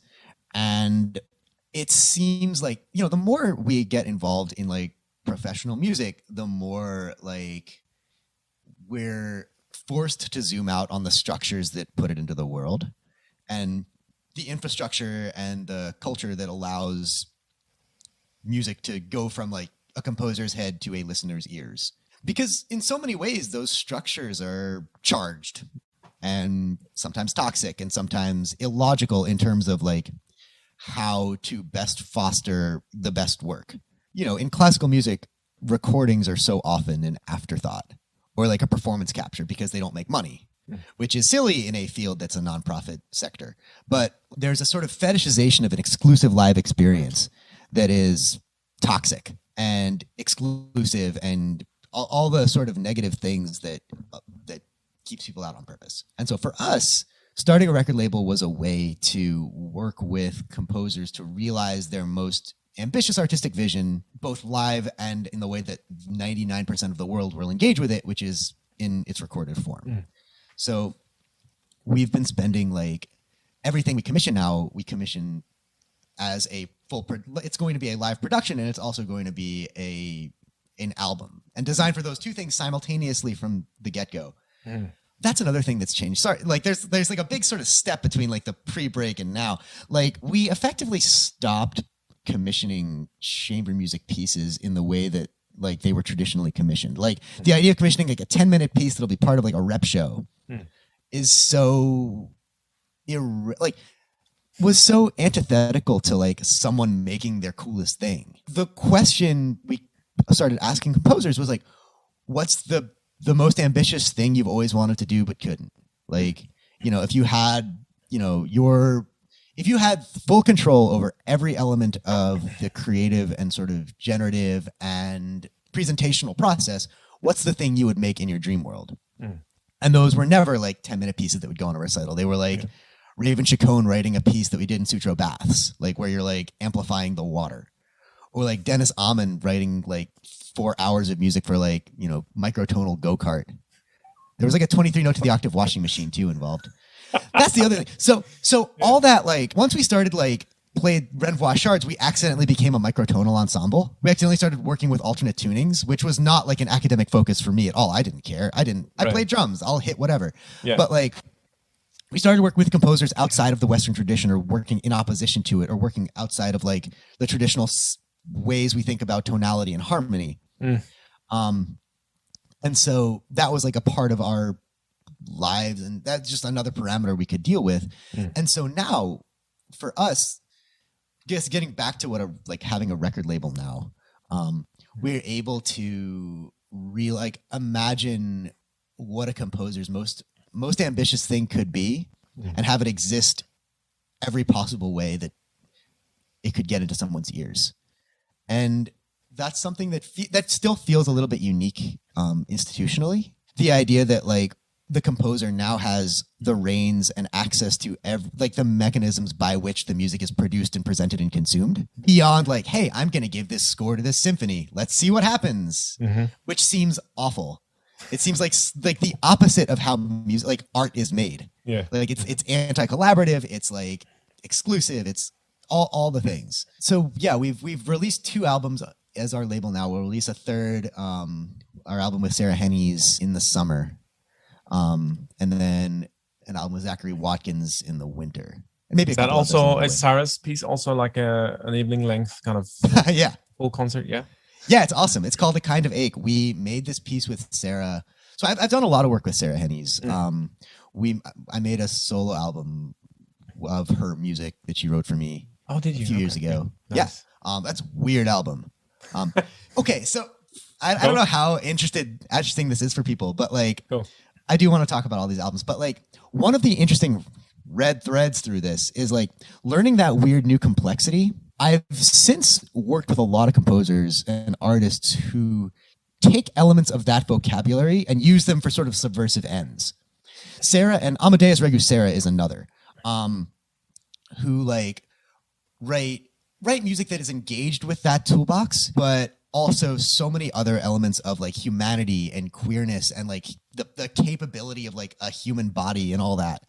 And it seems like, the more we get involved in like professional music, the more like we're forced to zoom out on the structures that put it into the world, and the infrastructure and the culture that allows music to go from like a composer's head to a listener's ears. Because in so many ways, those structures are charged and sometimes toxic and sometimes illogical in terms of like how to best foster the best work. In classical music, recordings are so often an afterthought or like a performance capture because they don't make money, which is silly in a field that's a nonprofit sector. But there's a sort of fetishization of an exclusive live experience that is toxic and exclusive and all the sort of negative things that keeps people out on purpose. And so for us, starting a record label was a way to work with composers to realize their most ambitious artistic vision, both live and in the way that 99% of the world will engage with it, which is in its recorded form. So we've been spending like everything we commission now, we commission as a it's going to be a live production, and it's also going to be an album, and designed for those 2 things simultaneously from the get-go. That's another thing that's changed. Sorry, like there's like a big sort of step between like the pre-break and now. Like we effectively stopped commissioning chamber music pieces in the way that like they were traditionally commissioned. Like the idea of commissioning like a 10-minute piece that'll be part of like a rep show is so was so antithetical to like someone making their coolest thing. The question we started asking composers was like, what's the most ambitious thing you've always wanted to do but couldn't? Like, if you had, if you had full control over every element of the creative and sort of generative and presentational process, what's the thing you would make in your dream world? And those were never like 10-minute pieces that would go on a recital. They were like Raven Chacon writing a piece that we did in Sutro Baths, like where you're like amplifying the water. Or like Dennis Amann writing like 4 hours of music for like, microtonal go-kart. There was like a 23 note to the octave washing machine too involved. That's the other thing. So all that, like, once we started like played Renvois Shards, we accidentally became a microtonal ensemble. We accidentally started working with alternate tunings, which was not like an academic focus for me at all. I didn't care. I played drums. I'll hit whatever. But like, we started to work with composers outside of the Western tradition, or working in opposition to it, or working outside of like the traditional ways we think about tonality and harmony. And so that was like a part of our lives, and that's just another parameter we could deal with. And so now for us, just getting back to what having a record label now, we're able to imagine what a composer's most ambitious thing could be, and have it exist every possible way that it could get into someone's ears. And that's something that still feels a little bit unique institutionally. The idea that like the composer now has the reins and access to the mechanisms by which the music is produced and presented and consumed, beyond like, hey, I'm going to give this score to this symphony. Let's see what happens, which seems awful. It seems like the opposite of how music, like art, is made. Like it's anti-collaborative. It's like exclusive. It's all the things. So yeah, we've released 2 albums as our label now. We'll release a third, our album with Sarah Hennies in the summer, and then an album with Zachary Watkins in the winter. And maybe is that also is Sarah's piece also like an evening length kind of yeah, full concert? Yeah, it's awesome. It's called A Kind of Ache. We made this piece with Sarah. So I've done a lot of work with Sarah Hennies. I made a solo album of her music that she wrote for me a few years ago. Nice. Yeah. That's a weird album. Okay, so I don't know how interesting this is for people, but like, I do want to talk about all these albums. But like, one of the interesting red threads through this is like learning that weird new complexity. I've since worked with a lot of composers and artists who take elements of that vocabulary and use them for sort of subversive ends. Sarah and Amadeus Regu Sarah is another, who like write music that is engaged with that toolbox, but also so many other elements of like humanity and queerness and like the capability of like a human body and all that.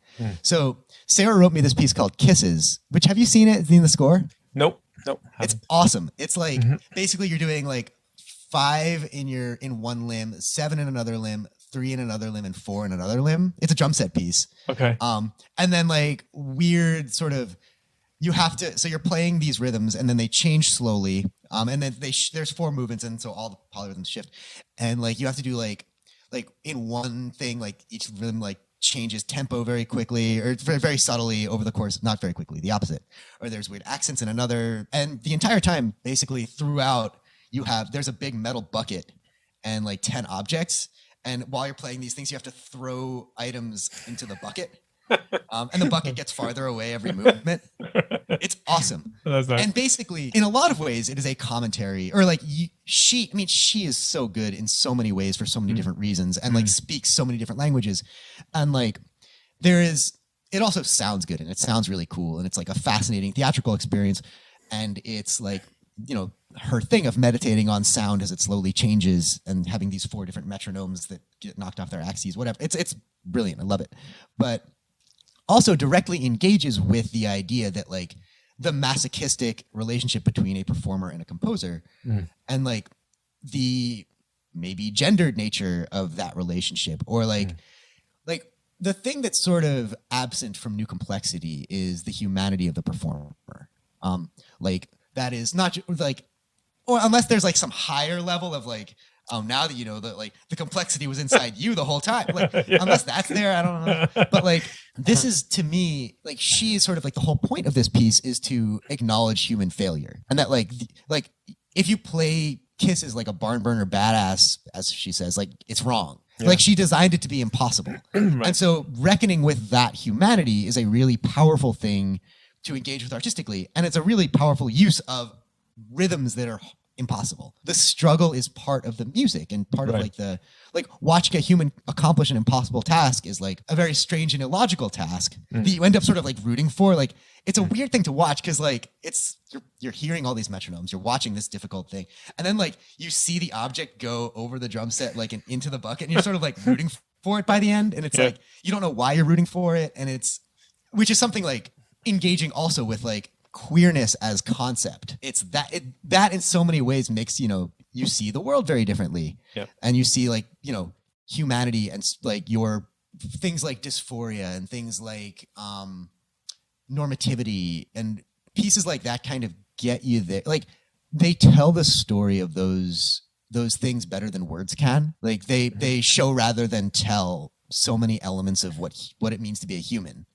So Sarah wrote me this piece called Kisses, which have you seen it? Seen the score? Nope. It's awesome. It's like basically you're doing like 5 in one limb, 7 in another limb, 3 in another limb, and 4 in another limb. It's a drum set piece. Okay. And then like weird sort of, you have to, so you're playing these rhythms and then they change slowly. And then there's 4 movements, and so all the polyrhythms shift. And like you have to do like in one thing, like each rhythm like changes tempo very quickly or very, very subtly over the course, not very quickly, the opposite. Or there's weird accents in another. And the entire time, basically throughout, there's a big metal bucket and like 10 objects. And while you're playing these things, you have to throw items into the bucket. And the bucket gets farther away every movement. It's awesome. That's nice. And basically, in a lot of ways, it is a commentary, or like she is so good in so many ways for so many different reasons, and like speaks so many different languages. And like it also sounds good, and it sounds really cool, and it's like a fascinating theatrical experience. And it's like, you know, her thing of meditating on sound as it slowly changes and having these 4 different metronomes that get knocked off their axes, whatever. It's brilliant. I love it. But also directly engages with the idea that like the masochistic relationship between a performer and a composer, and like the maybe gendered nature of that relationship, or like the thing that's sort of absent from New Complexity is the humanity of the performer. Like that is not like, or unless there's like some higher level of like, now that you know that like the complexity was inside you the whole time, like unless that's there, I don't know. But like this is, to me, like she is sort of like the whole point of this piece is to acknowledge human failure, and that like if you play Kisses like a barn burner badass, as she says, like it's wrong. Yeah. Like she designed it to be impossible. Right. And so reckoning with that humanity is a really powerful thing to engage with artistically, and it's a really powerful use of rhythms that are impossible. The struggle is part of the music, and part of like watching a human accomplish an impossible task is like a very strange and illogical task that you end up sort of like rooting for. Like it's a weird thing to watch because like you're hearing all these metronomes, you're watching this difficult thing, and then like you see the object go over the drum set like and into the bucket, and you're sort of like rooting for it by the end, and it's like you don't know why you're rooting for it, and which is something like engaging also with like queerness as concept. It's that in so many ways makes, you know, you see the world very differently. And you see like, you know, humanity and like your things like dysphoria and things like normativity and pieces like that kind of get you there. Like they tell the story of those things better than words can. Like they show rather than tell so many elements of what it means to be a human.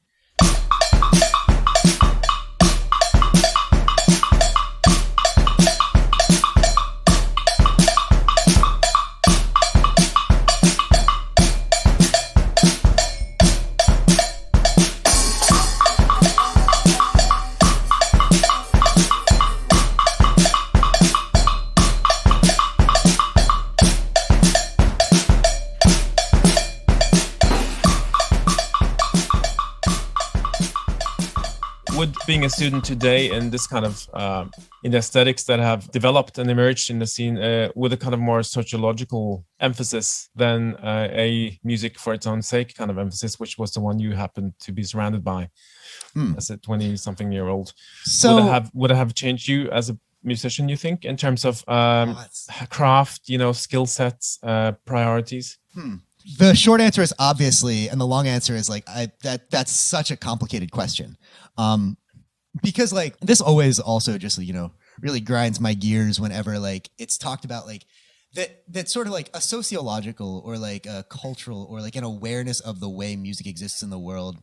Being a student today in this kind of in the aesthetics that have developed and emerged in the scene with a kind of more sociological emphasis than a music for its own sake kind of emphasis, which was the one you happened to be surrounded by as a 20-something-year-old. So would it have changed you as a musician, you think, in terms of craft, you know, skill sets, priorities? The short answer is obviously, and the long answer is like that's such a complicated question. Because like this always also just, you know, really grinds my gears whenever like it's talked about like that sort of like a sociological or like a cultural or like an awareness of the way music exists in the world.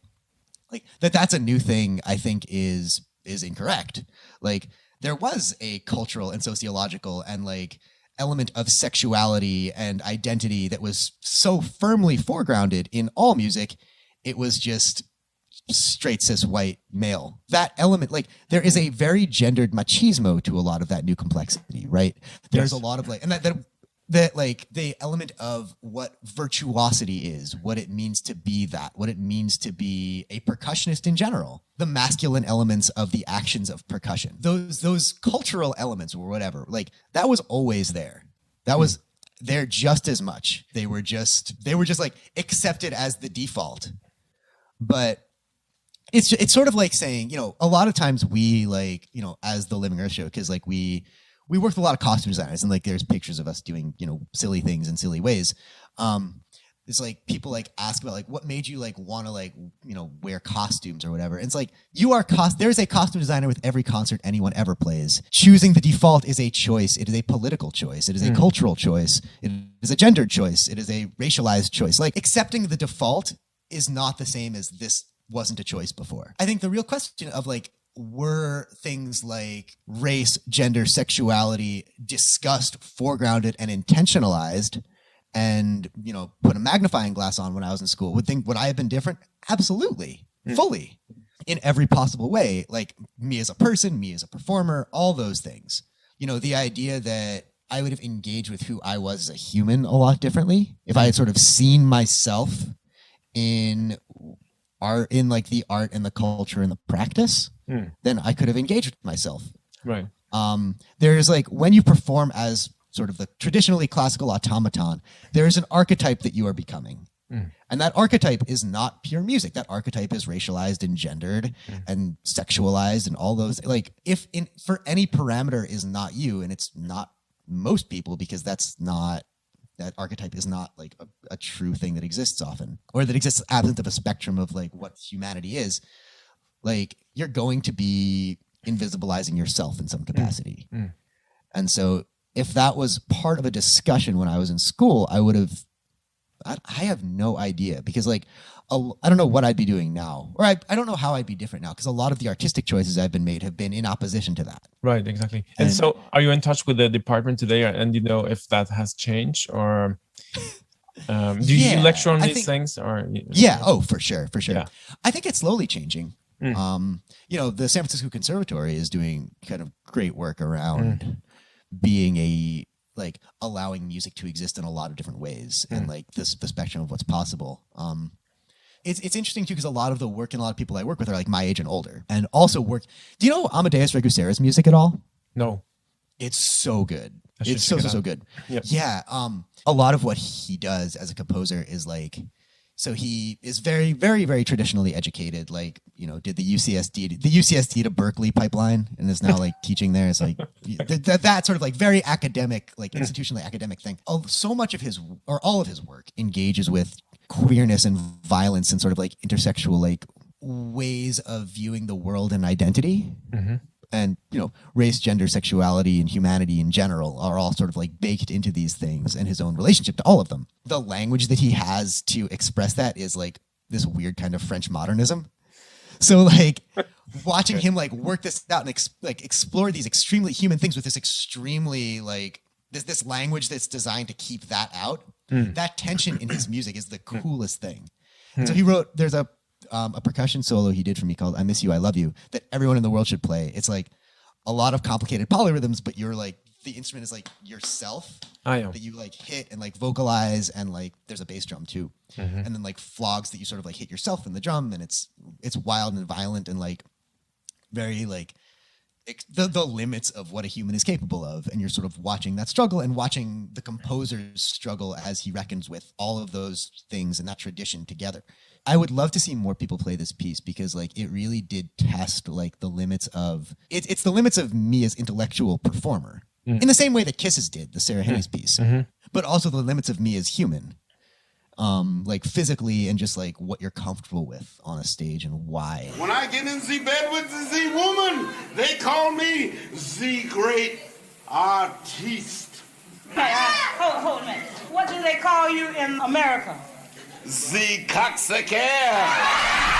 Like that's a new thing I think is incorrect. Like there was a cultural and sociological and like element of sexuality and identity that was so firmly foregrounded in all music. It was just straight cis white male. That element, like there is a very gendered machismo to a lot of that new complexity, right? There's a lot of like, and that like the element of what virtuosity is, what it means to be that, what it means to be a percussionist in general, the masculine elements of the actions of percussion, those cultural elements or whatever, like that was always there. That was there just as much. They were just like accepted as the default. But it's sort of like saying, you know, a lot of times we like, you know, as the Living Earth show, because like we work with a lot of costume designers and like there's pictures of us doing, you know, silly things in silly ways. It's like people like ask about like what made you like want to like, you know, wear costumes or whatever. And it's like there's a costume designer with every concert anyone ever plays. Choosing the default is a choice. It is a political choice. It is a cultural choice. It is a gendered choice. It is a racialized choice. Like accepting the default is not the same as this wasn't a choice before. I think the real question of like, were things like race, gender, sexuality discussed, foregrounded, and intentionalized, and, you know, put a magnifying glass on when I was in school? Would I have been different? Absolutely. Fully. In every possible way. Like me as a person, me as a performer, all those things. You know, the idea that I would have engaged with who I was as a human a lot differently if I had sort of seen myself in art, in like the art and the culture and the practice, then I could have engaged with myself. Right. There's like, when you perform as sort of the traditionally classical automaton, there is an archetype that you are becoming. And that archetype is not pure music. That archetype is racialized and gendered and sexualized and all those, like for any parameter is not you, and it's not most people, because that archetype is not like a true thing that exists often, or that exists absent of a spectrum of like what humanity is. Like you're going to be invisibilizing yourself in some capacity. And so if that was part of a discussion when I was in school, I have no idea, because like, I don't know what I'd be doing now, or I don't know how I'd be different now, because a lot of the artistic choices I've been made have been in opposition to that. Right, exactly. And so are you in touch with the department today, and you know if that has changed, or do you lecture on these things? Or oh, for sure. Yeah. I think it's slowly changing. You know, the San Francisco Conservatory is doing kind of great work around being allowing music to exist in a lot of different ways, and like the spectrum of what's possible. It's interesting too, because a lot of the work and a lot of people I work with are like my age and older, and also work. Do you know Amadeus Regusera's music at all? No. It's so good. It's so good. Yep. Yeah. A lot of what he does as a composer is like, so he is very, very, very traditionally educated. Like, you know, did the UCSD to Berkeley pipeline, and is now like teaching there. It's like that sort of like very academic, like institutionally academic thing. So much of all of his work engages with queerness and violence and sort of like intersexual like ways of viewing the world and identity. And, you know, race, gender, sexuality, and humanity in general are all sort of like baked into these things, and his own relationship to all of them. The language that he has to express that is like this weird kind of French modernism. So like watching him like work this out and explore these extremely human things with this extremely like this language that's designed to keep that out. That tension in his music is the coolest thing. So there's a percussion solo he did for me called "I Miss You, I Love You" that everyone in the world should play. It's like a lot of complicated polyrhythms, but you're like, the instrument is like yourself that you like hit and like vocalize, and like there's a bass drum too, and then like flogs that you sort of like hit yourself in the drum, and it's wild and violent and like very like the limits of what a human is capable of, and you're sort of watching that struggle and watching the composer's struggle as he reckons with all of those things and that tradition together. I would love to see more people play this piece, because like it really did test like the limits of it's the limits of me as intellectual performer, in the same way that Kisses did, the Sarah Henry's piece, but also the limits of me as human. like physically and just like what you're comfortable with on a stage and why. When I get in the bed with the woman, they call me the great artiste. Hey, hold a minute. What do they call you in America? The cocksucker.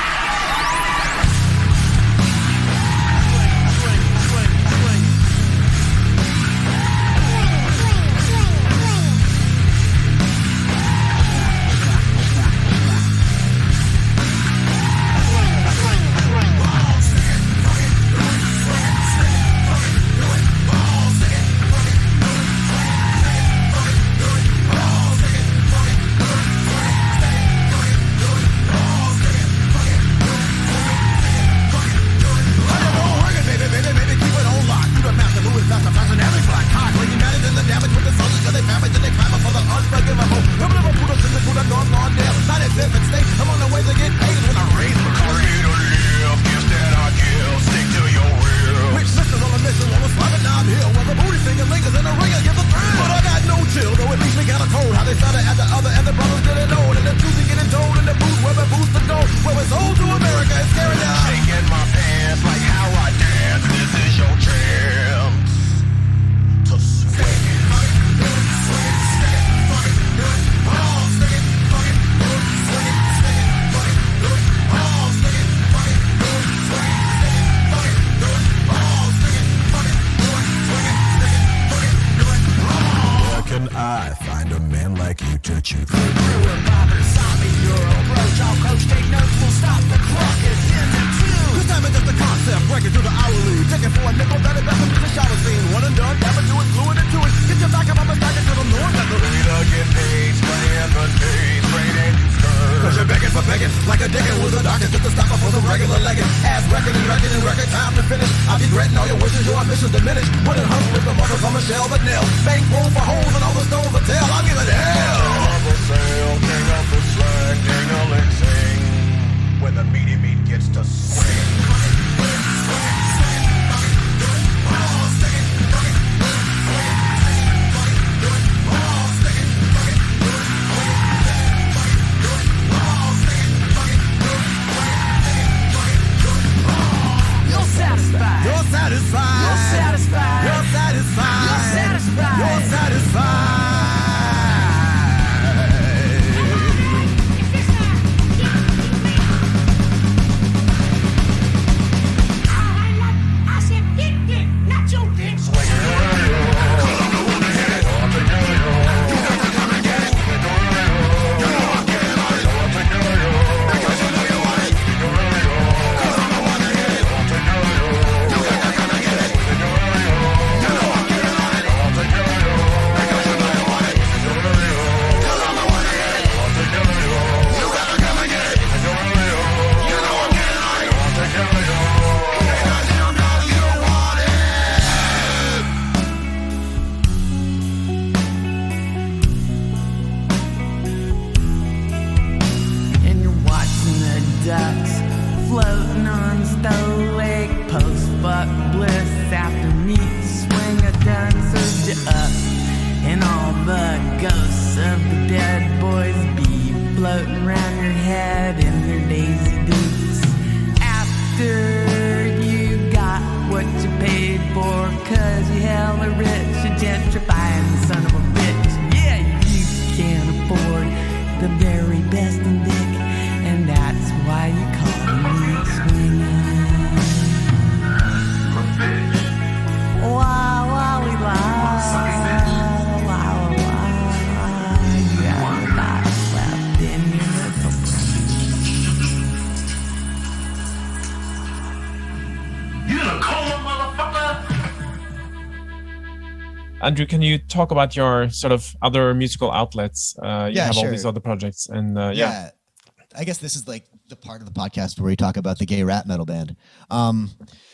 Andrew, can you talk about your sort of other musical outlets? You have all these other projects, and I guess this is like the part of the podcast where we talk about the gay rap metal band.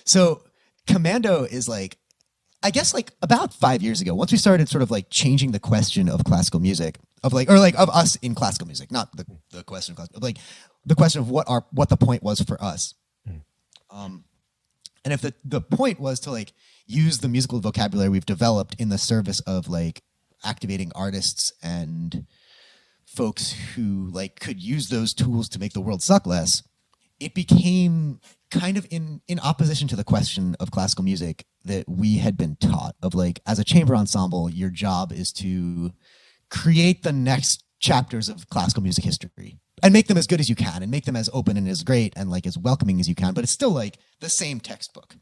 So Commando is like, I guess like about 5 years ago, once we started sort of like changing the question of classical music, of us in classical music, not the question of classical, like the question of what the point was for us. And if the point was to like use the musical vocabulary we've developed in the service of like activating artists and folks who like could use those tools to make the world suck less, it became kind of in opposition to the question of classical music that we had been taught of, like, as a chamber ensemble, your job is to create the next chapters of classical music history and make them as good as you can and make them as open and as great and like as welcoming as you can. But it's still like the same textbook.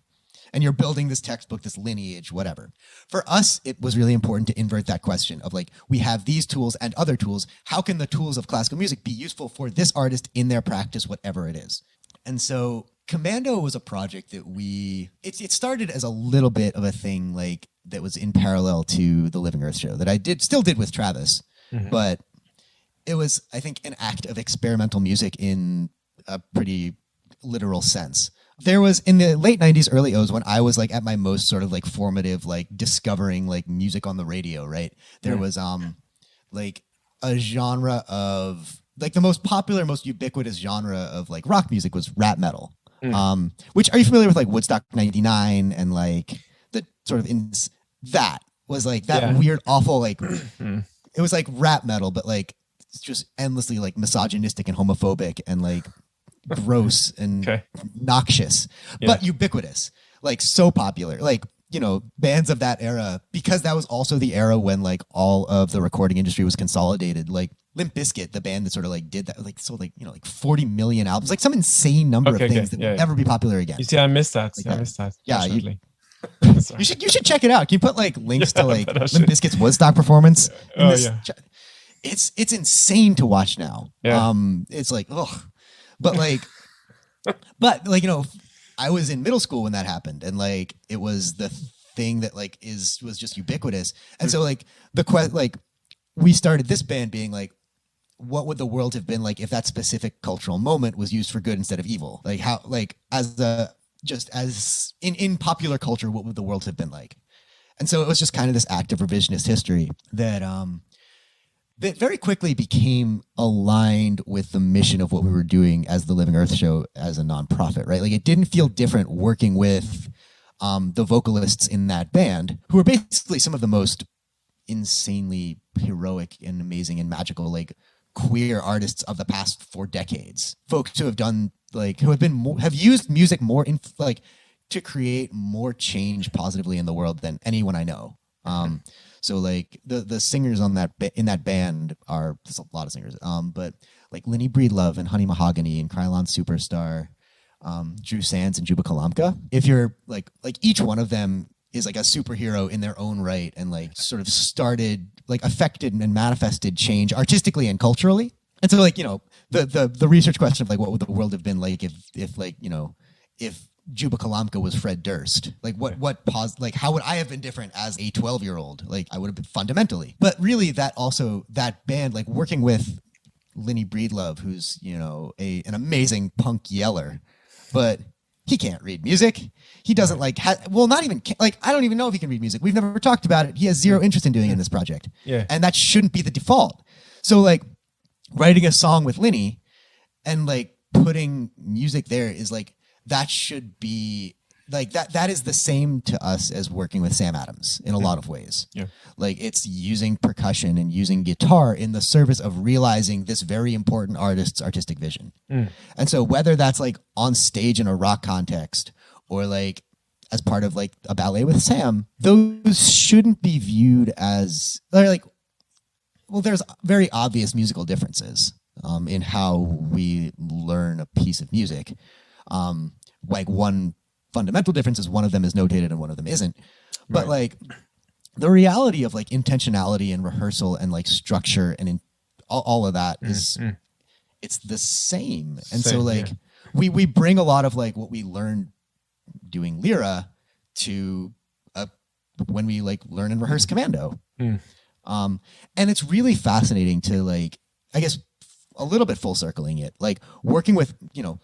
And you're building this textbook, this lineage, whatever. For us, it was really important to invert that question of like, we have these tools and other tools. How can the tools of classical music be useful for this artist in their practice, whatever it is? And so Commando was a project that it started as a little bit of a thing like that was in parallel to the Living Earth show that I still did with Travis, but it was, I think, an act of experimental music in a pretty literal sense. There was in the late 90s, early 00s, when I was like at my most sort of like formative, like discovering like music on the radio, right? There was like a genre of like the most popular, most ubiquitous genre of like rock music was rap metal. Which, are you familiar with like Woodstock 99 and like the sort of that was like that weird, awful, like it was like rap metal, but like it's just endlessly like misogynistic and homophobic and like gross and noxious, but ubiquitous, like so popular, like, you know, bands of that era, because that was also the era when like all of the recording industry was consolidated. Like Limp Bizkit, the band that sort of like did that, like sold like, you know, like 40 million albums, like some insane number of things that will never be popular again. You see, I missed that. Like I missed that. Yeah, you should check it out. Can you put like links to like Limp Bizkit's Woodstock performance? It's insane to watch now. It's like, ugh. But like, you know, I was in middle school when that happened, and like it was the thing that like was just ubiquitous. And so like we started this band being like, what would the world have been like if that specific cultural moment was used for good instead of evil? Like how, like as in popular culture, what would the world have been like? And so it was just kind of this act of revisionist history that that very quickly became aligned with the mission of what we were doing as the Living Earth show as a nonprofit, right? Like it didn't feel different working with the vocalists in that band, who were basically some of the most insanely heroic and amazing and magical, like queer artists of the past 4 decades. Folks who have done like, who have used music more in like to create more change positively in the world than anyone I know. So like the singers on in that band there's a lot of singers, but like Lenny Breedlove and Honey Mahogany and Krylon Superstar, Drew Sands and Juba Kalamka. If you're like each one of them is like a superhero in their own right, and like sort of started like affected and manifested change artistically and culturally. And so like, you know, the research question of like what would the world have been like if like, you know, if Juba Kalamka was Fred Durst, like like how would I have been different as a 12-year-old? Like I would have been fundamentally. But really that band, like working with Lenny Breedlove, who's, you know, an amazing punk yeller, but he can't read music. He doesn't like, not even, like, I don't even know if he can read music. We've never talked about it. He has zero interest in doing it in this project. Yeah. And that shouldn't be the default. So like writing a song with Lenny and like putting music there is like, that should be like that is the same to us as working with Sam Adams in a lot of ways. Yeah. Like it's using percussion and using guitar in the service of realizing this very important artist's artistic vision. And so whether that's like on stage in a rock context or like as part of like a ballet with Sam, those shouldn't be viewed as like, well, there's very obvious musical differences in how we learn a piece of music. Like one fundamental difference is one of them is notated and one of them isn't. But like the reality of like intentionality and rehearsal and like structure and all of that is it's the same. And so like we bring a lot of like what we learned doing Lyra to when we like learn and rehearse Commando. And it's really fascinating to like, I guess a little bit full circling it, like working with, you know,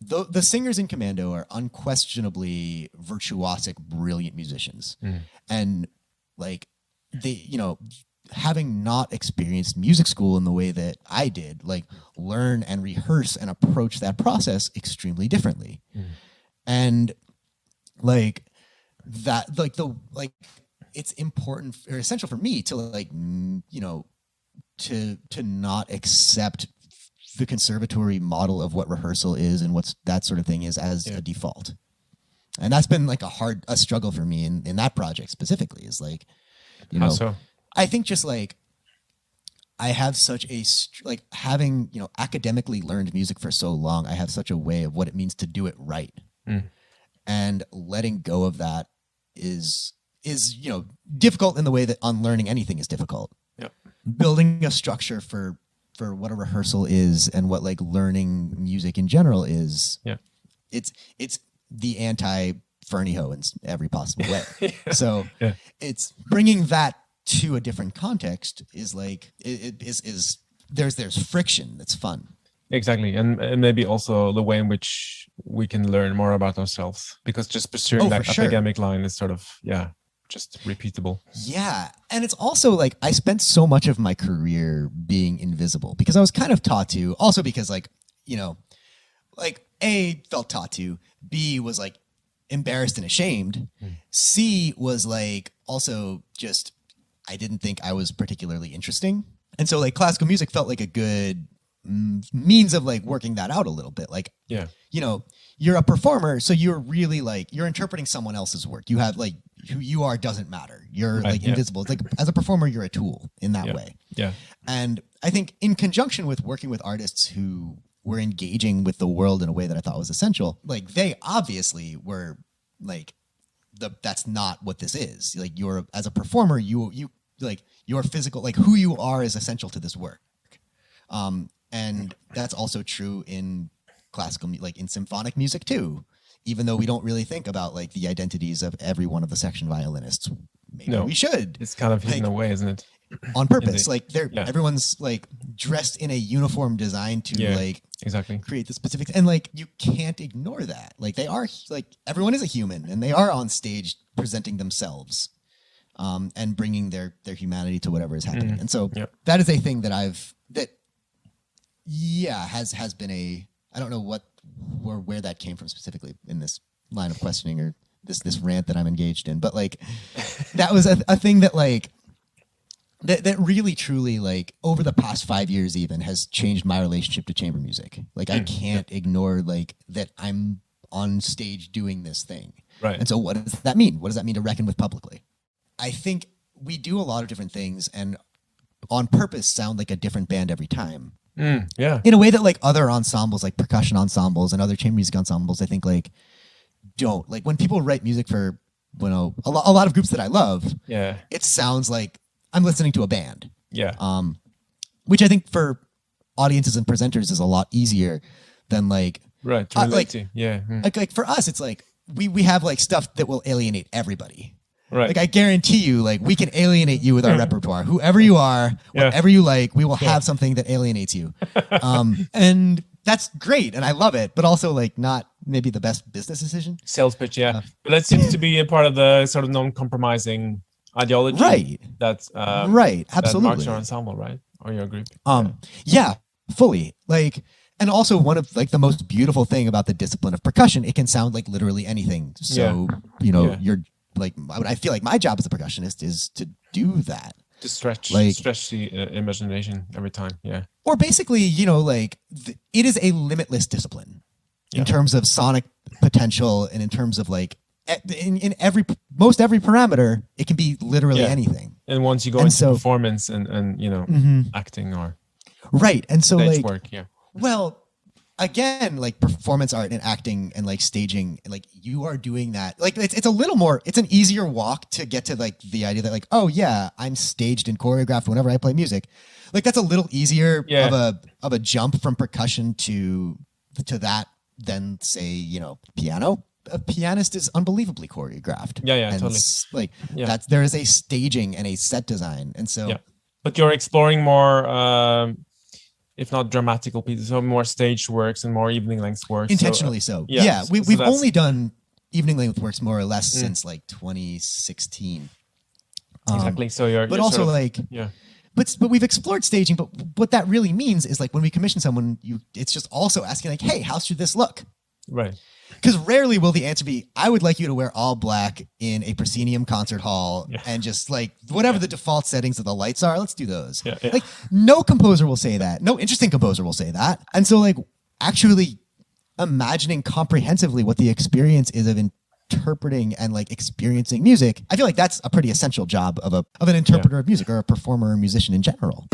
the singers in Commando are unquestionably virtuosic, brilliant musicians. And like they, you know, having not experienced music school in the way that I did, like learn and rehearse and approach that process extremely differently. And like that, like it's important or essential for me to like, you know, to not accept the conservatory model of what rehearsal is and what's that sort of thing is as a default. And that's been like a struggle for me in that project specifically, is like, you know, I think just like I have such a, like having, you know, academically learned music for so long, I have such a way of what it means to do it right. And letting go of that is, you know, difficult in the way that unlearning anything is difficult. Yep. Building a structure for what a rehearsal is and what like learning music in general is. Yeah. It's the anti-Fernie-Ho in every possible way. So it's bringing that to a different context is like, there's friction that's fun. Exactly. And maybe also the way in which we can learn more about ourselves, because just pursuing that academic line is sort of, just repeatable. Yeah. And it's also like, I spent so much of my career being invisible because I was kind of taught to, also because like, you know, like A, felt taught to, B, was like embarrassed and ashamed. C, was like also just, I didn't think I was particularly interesting. And so like classical music felt like a good means of like working that out a little bit. Like, you know, you're a performer, so you're really like, you're interpreting someone else's work. You have like, who you are doesn't matter. You're like invisible. It's like as a performer, you're a tool in that way. Yeah. And I think in conjunction with working with artists who were engaging with the world in a way that I thought was essential, like they obviously were like, that's not what this is. Like you're, as a performer, you like your physical, like who you are is essential to this work. And that's also true in classical, like in symphonic music too. Even though we don't really think about like the identities of every one of the section violinists, maybe we should. It's kind of hidden away, isn't it? On purpose. Like everyone's like dressed in a uniform designed to like create the specifics. And like, you can't ignore that. Like they are like, everyone is a human and they are on stage presenting themselves and bringing their humanity to whatever is happening. And so that is a thing that has been a, I don't know what, or where that came from specifically in this line of questioning or this rant that I'm engaged in. But like, that was a thing that like, that really truly like over the past 5 years even has changed my relationship to chamber music. Like I can't ignore like that I'm on stage doing this thing. Right. And so what does that mean? What does that mean to reckon with publicly? I think we do a lot of different things and on purpose sound like a different band every time. In a way that like other ensembles, like percussion ensembles and other chamber music ensembles, I think like don't. Like when people write music for, you know, a lot of groups that I love, it sounds like I'm listening to a band. Which I think for audiences and presenters is a lot easier than like to relate to. Like for us, it's like we have like stuff that will alienate everybody. Right. Like I guarantee you, like we can alienate you with our repertoire. Whoever you are, whatever you like, we will have something that alienates you. And that's great. And I love it, but also like not maybe the best business decision. Sales pitch. But that seems to be a part of the sort of non-compromising ideology. Right. That's right. Absolutely. That marks your ensemble, right? Or your group. Yeah, fully. Like, and also one of like the most beautiful thing about the discipline of percussion, it can sound like literally anything. So, you know, you're like, I feel like my job as a percussionist is to do that. To stretch the imagination every time. Yeah. Or basically, you know, like it is a limitless discipline in terms of sonic potential and in terms of like in most every parameter, it can be literally anything. And once you go into performance and you know, acting or and so stage like work, well, again, like performance art and acting and like staging, like you are doing that. Like it's a little more, it's an easier walk to get to like the idea that like, oh yeah, I'm staged and choreographed whenever I play music. Like that's a little easier of a jump from percussion to that than say, you know, piano. A pianist is unbelievably choreographed. And totally. Like that's, there is a staging and a set design. And so, but you're exploring more, if not dramatical pieces, so more staged works and more evening length works. Intentionally so. We've only done evening length works more or less since like 2016. Exactly. So you're also sort of, like, but we've explored staging. But what that really means is like when we commission someone, it's just also asking like, hey, how should this look? Right. Because rarely will the answer be, I would like you to wear all black in a proscenium concert hall and just like whatever the default settings of the lights are, let's do those. Like no composer will say that. No interesting composer will say that. And so like actually imagining comprehensively what the experience is of interpreting and like experiencing music, I feel like that's a pretty essential job of an interpreter of music or a performer or musician in general.